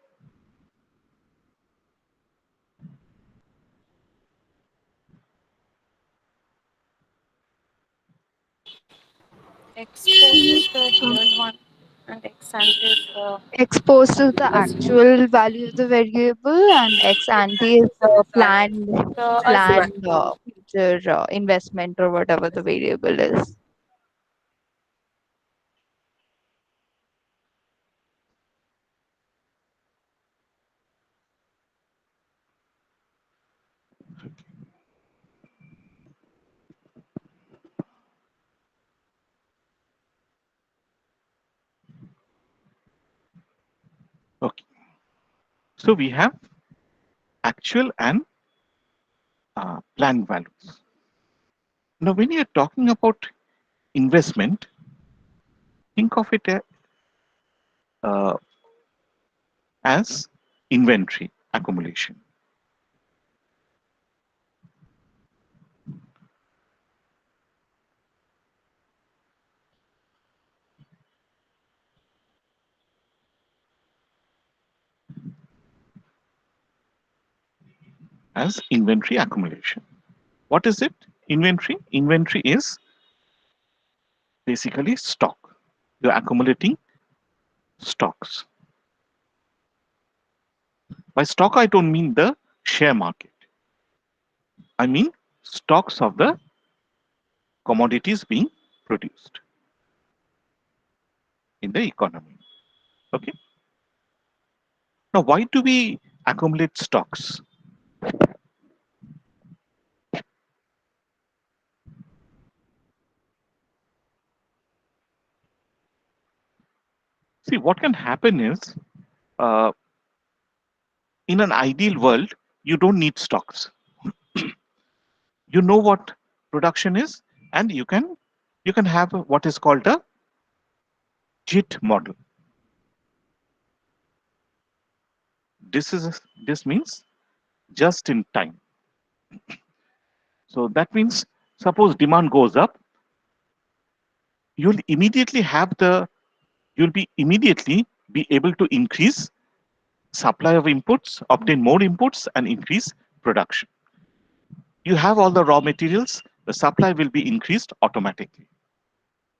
Expose is the real one, and ex ante is the Exposed is the assumed. actual value of the variable, and ex ante is the The assumed planned one. future investment or whatever the variable is. So we have actual and planned values. Now, when you're talking about investment, think of it as inventory accumulation. As inventory accumulation. What is it? Inventory? Inventory is basically stock. You're accumulating stocks. By stock, I don't mean the share market. I mean stocks of the commodities being produced in the economy. Okay. Now, why do we accumulate stocks? See, what can happen is uh, in an ideal world, you don't need stocks. You know what production is, and you can have what is called a JIT model. This means just in time. So that means suppose demand goes up, you'll immediately be able to increase supply of inputs, obtain more inputs, and increase production. You have all the raw materials, the supply will be increased automatically,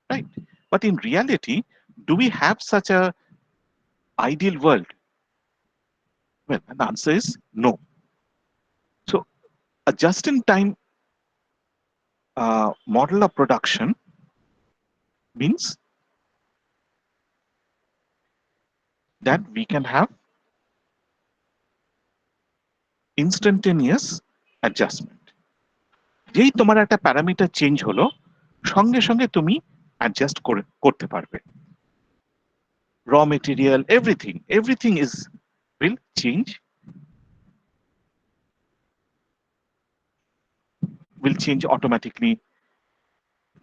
right? But in reality, do we have such a ideal world? Well, the answer is no. So a just-in-time model of production means that we can have instantaneous adjustment. যেই তোমার একটা parameter change হলো, সঙ্গে সঙ্গে তুমি adjust করতে পারবে। Raw material, everything will change automatically.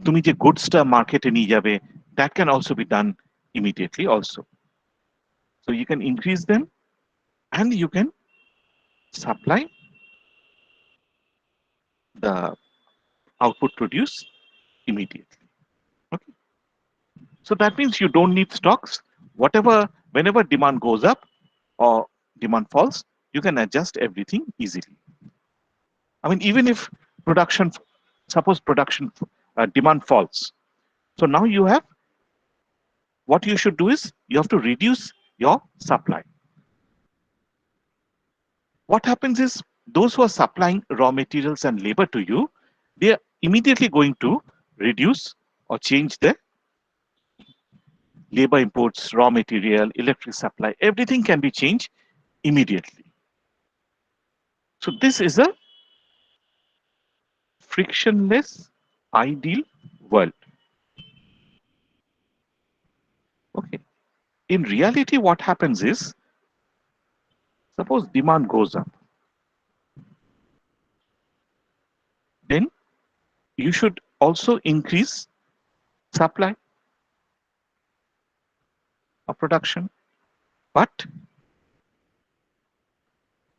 তুমি যে গুডসটা মার্কেটে নিয়ে যাবে, that can also be done immediately also. So you can increase them and you can supply the output produced immediately. Okay. So that means you don't need stocks. Whenever demand goes up or demand falls, you can adjust everything easily. I mean, even if suppose production demand falls. So now what you should do is you have to reduce your supply. What happens is those who are supplying raw materials and labor to you, they are immediately going to reduce or change the labor imports, raw material, electric supply, everything can be changed immediately. So this is a frictionless ideal world. Okay. In reality, what happens is, suppose demand goes up, then you should also increase supply of production. But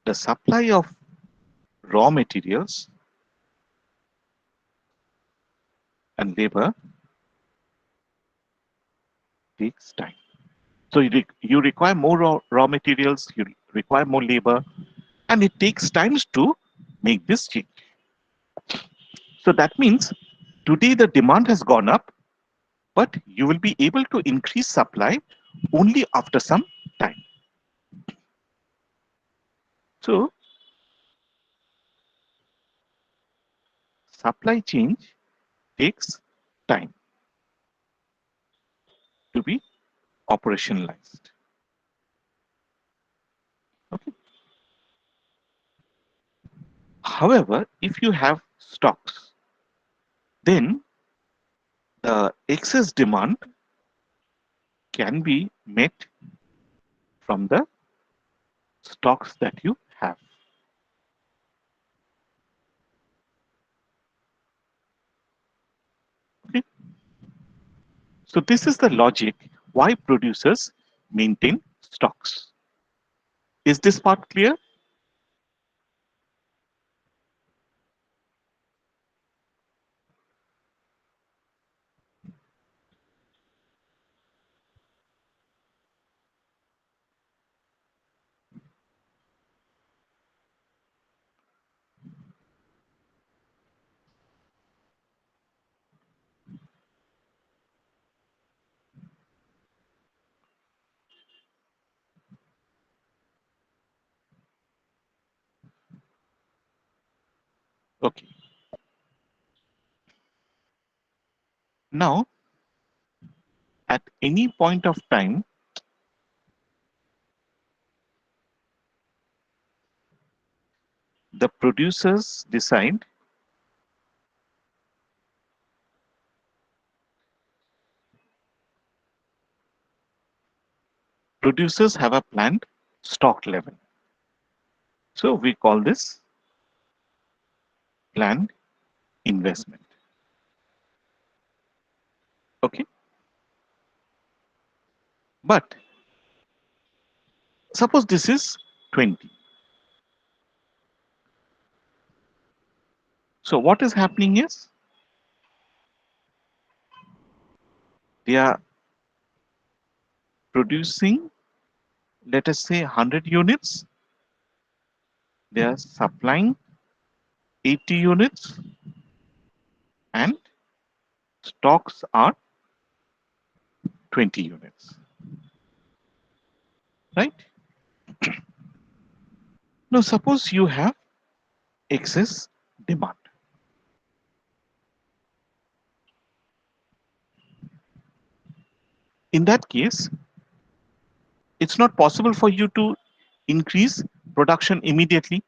the supply of raw materials and labor takes time. So you require more raw materials, you require more labor, and it takes times to make this change. So that means today the demand has gone up, but you will be able to increase supply only after some time. So supply change takes time to be operationalized. Okay. However, if you have stocks, then the excess demand can be met from the stocks that you have. Okay. So this is the logic why producers maintain stocks. Is this part clear? Okay. Now, at any point of time, the producers decide producers have a planned stock level. So we call this planned investment. Okay. But suppose this is 20. So what is happening is they are producing, let us say 100 units. They are supplying 80 units and stocks are 20 units. Right? Now suppose you have excess demand. In that case, it's not possible for you to increase production immediately.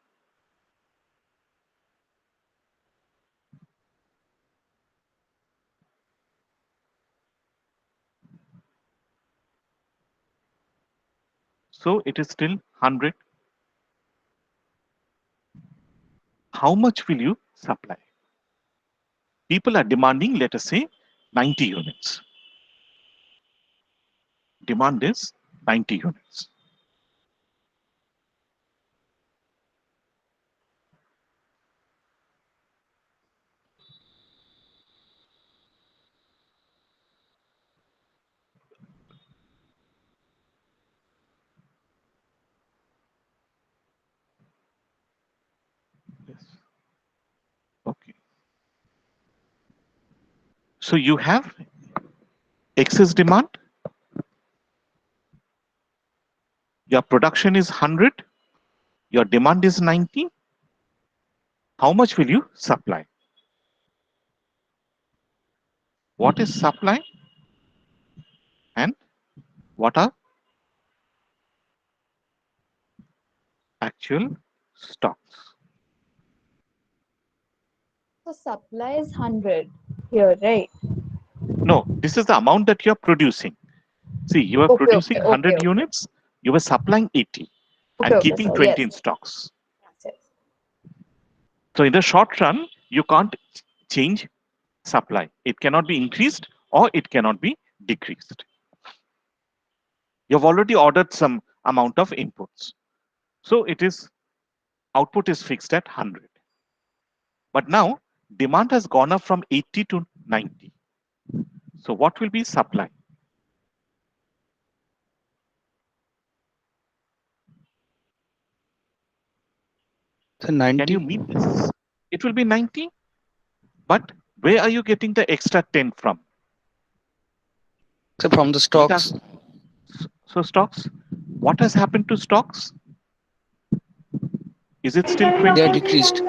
So it is still 100. How much will you supply? People are demanding, let us say, 90 units. Demand is 90 units. Yes. Okay. So you have excess demand. Your production is 100. Your demand is 90. How much will you supply? What is supply and what are actual stocks? So supply is 100 here, right? No, this is the amount that you're producing. See, you are Okay, producing okay, okay, 100 okay. units, you were supplying 80 Okay, and okay, keeping so 20 yes. in stocks. Yes. So in the short run, you can't change supply. It cannot be increased or it cannot be decreased. You've already ordered some amount of inputs. So it is output is fixed at 100. But now demand has gone up from 80 to 90. So what will be supply? So 90. Can you meet this? It will be 90. But where are you getting the extra 10 from? So from the stocks. So stocks, what has happened to stocks? Is it still 20? They are decreased.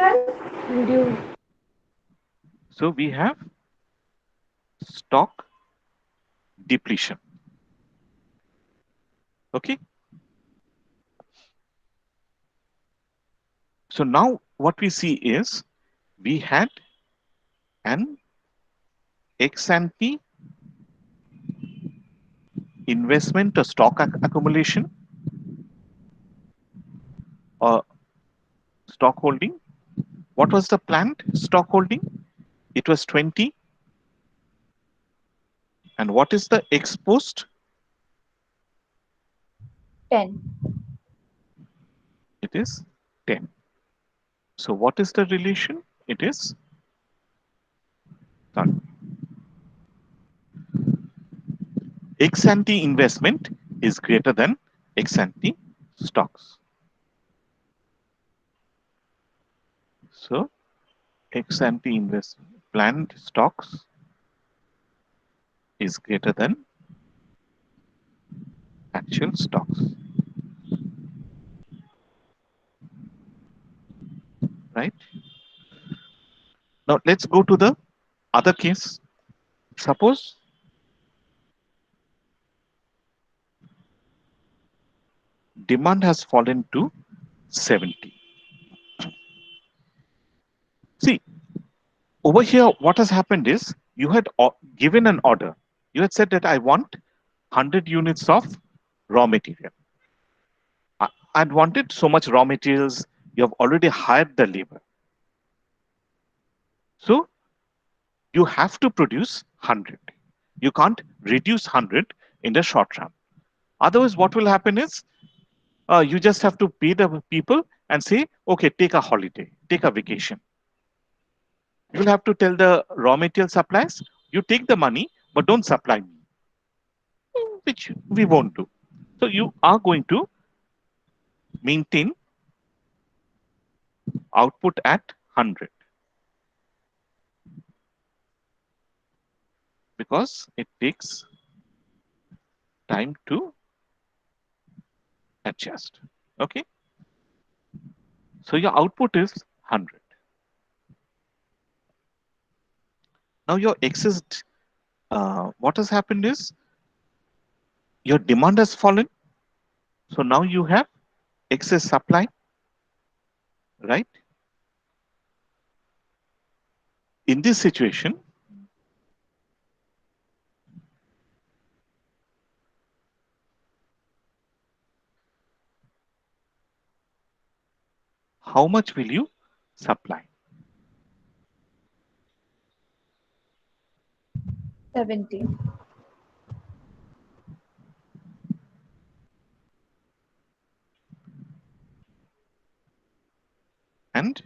So we have stock depletion. Okay. So now what we see is we had an ex-ante investment or stock accumulation. stock holding. What was the planned stock holding? It was 20. And what is the ex post? 10. It is 10. So what is the relation? It is done. Ex ante investment is greater than ex ante stocks. So ex ante investment planned stocks is greater than actual stocks. Right? Now let's go to the other case. Suppose demand has fallen to 70. See, over here, what has happened is you had given an order. You had said that I want 100 units of raw material. I'd wanted so much raw materials. You have already hired the labor. So you have to produce 100. You can't reduce 100 in the short run. Otherwise, what will happen is you just have to pay the people and say, okay, take a holiday, take a vacation. You'll have to tell the raw material suppliers, you take the money, but don't supply me, which we won't do. So you are going to maintain output at 100 because it takes time to adjust. Okay. So your output is 100. Now your excess, what has happened is your demand has fallen. So now you have excess supply, right? In this situation, how much will you supply? 70. And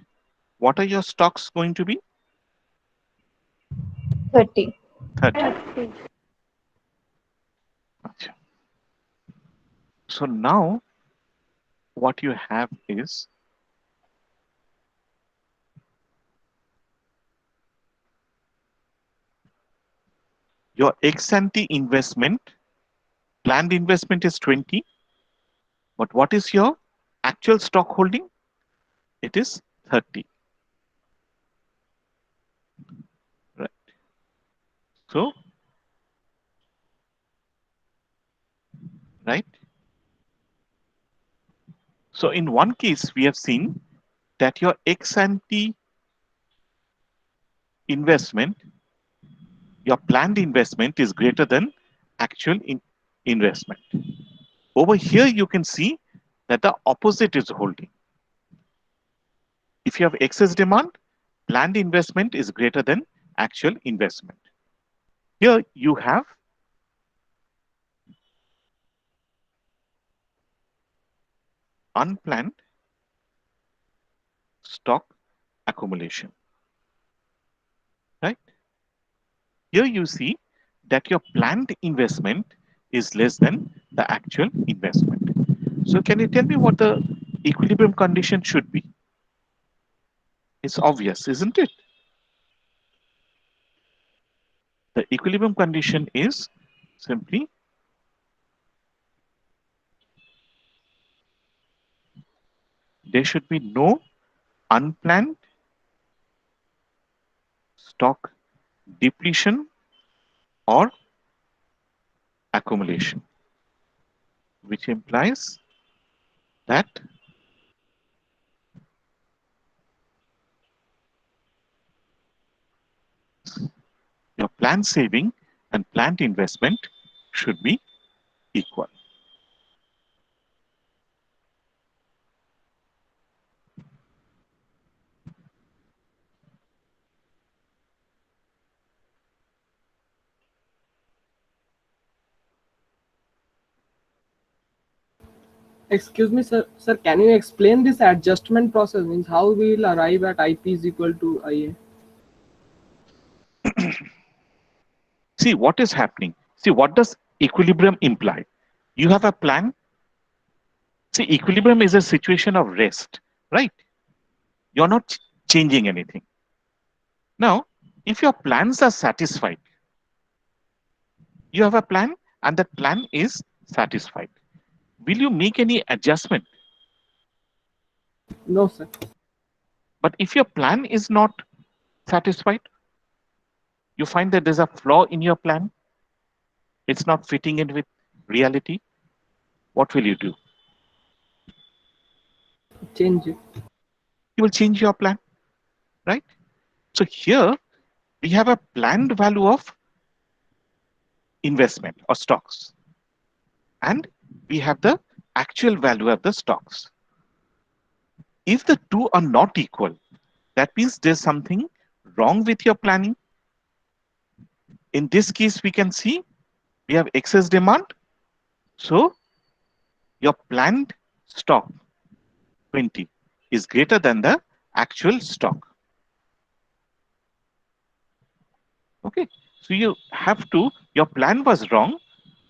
what are your stocks going to be? 30. 30. Achha. So now what you have is your ex ante investment, planned investment is 20. But what is your actual stock holding? It is 30. Right. So, right. So in one case, we have seen that your ex ante investment, your planned investment is greater than actual investment. Over here, you can see that the opposite is holding. If you have excess demand, planned investment is greater than actual investment. Here you have unplanned stock accumulation, right? Here you see that your planned investment is less than the actual investment. So can you tell me what the equilibrium condition should be? It's obvious, isn't it? The equilibrium condition is simply there should be no unplanned stock depletion or accumulation, which implies that your planned saving and planned investment should be equal. Excuse me, sir. Sir, can you explain this adjustment process? Means how we will arrive at IP is equal to IA? See what is happening. See, what does equilibrium imply? You have a plan. See, equilibrium is a situation of rest, right? You're not changing anything. Now, if your plans are satisfied, you have a plan and that plan is satisfied. Will you make any adjustment? No, sir. But if your plan is not satisfied, you find that there's a flaw in your plan, it's not fitting in with reality, what will you do? Change it. You will change your plan, right? So here we have a planned value of investment or stocks, and we have the actual value of the stocks. If the two are not equal, that means there's something wrong with your planning. In this case, we can see we have excess demand. So your planned stock 20 is greater than the actual stock. Okay, so you have to, your plan was wrong,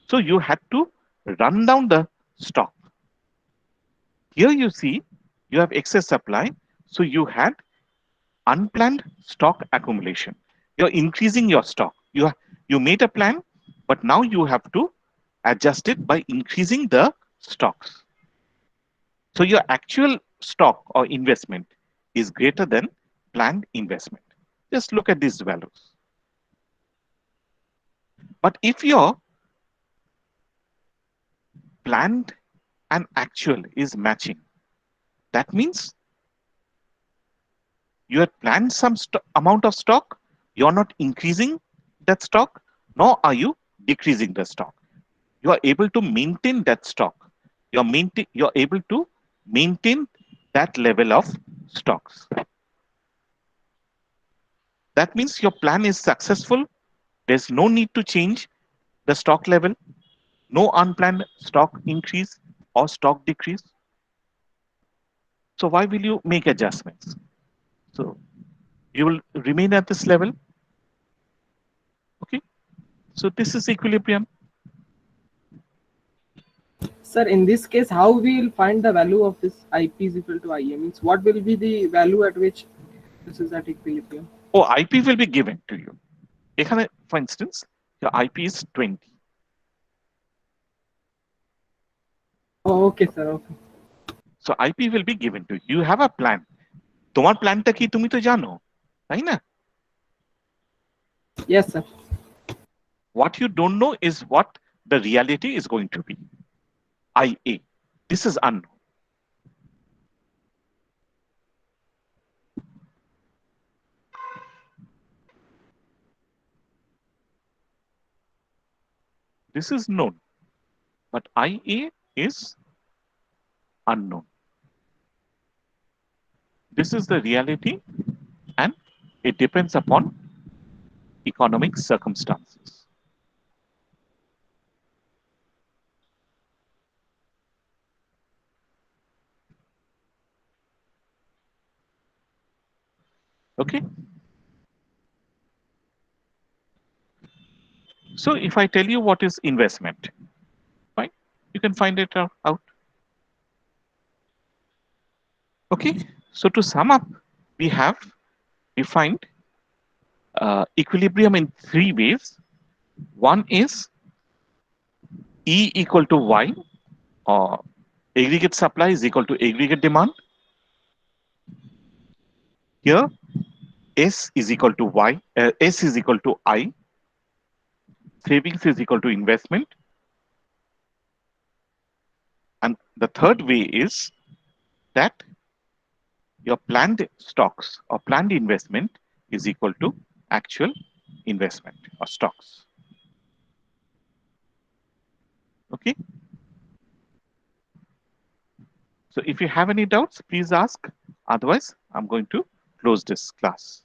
so you had to run down the stock. Here you see you have excess supply, so you had unplanned stock accumulation. You're increasing your stock. You made a plan, but now you have to adjust it by increasing the stocks. So your actual stock or investment is greater than planned investment. Just look at these values. But if your planned and actual is matching, that means you had planned some amount of stock, you're not increasing that stock, nor are you decreasing the stock. You are able to maintain that stock. You're able to maintain that level of stocks. That means your plan is successful. There's no need to change the stock level, no unplanned stock increase or stock decrease. So why will you make adjustments? So you will remain at this level. Okay. So this is equilibrium. Sir, in this case, how we will find the value of this IP is equal to IA? Means what will be the value at which this is at equilibrium? Oh, IP will be given to you. For instance, your IP is 20. Oh, okay, sir. Okay. So IP will be given to you. You have a plan. তোমার প্ল্যানটা কি তুমি তো জানো, তাই না? Yes, sir. What you don't know is what the reality is going to be. IA. This is unknown. This is known, but IA is unknown. This is the reality, and it depends upon economic circumstances. Okay. So if I tell you what is investment, fine, you can find it out. Okay. So to sum up, we have defined equilibrium in 3 ways. One is E equal to Y, or aggregate supply is equal to aggregate demand. Here, S is equal to Y, S is equal to I, savings is equal to investment. And the third way is that your planned stocks or planned investment is equal to actual investment or stocks. Okay. So if you have any doubts, please ask. Otherwise, I'm going to close this class.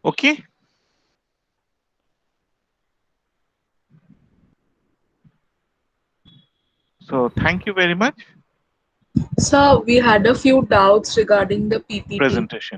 Okay. So thank you very much. So we had a few doubts regarding the PPT. Presentation.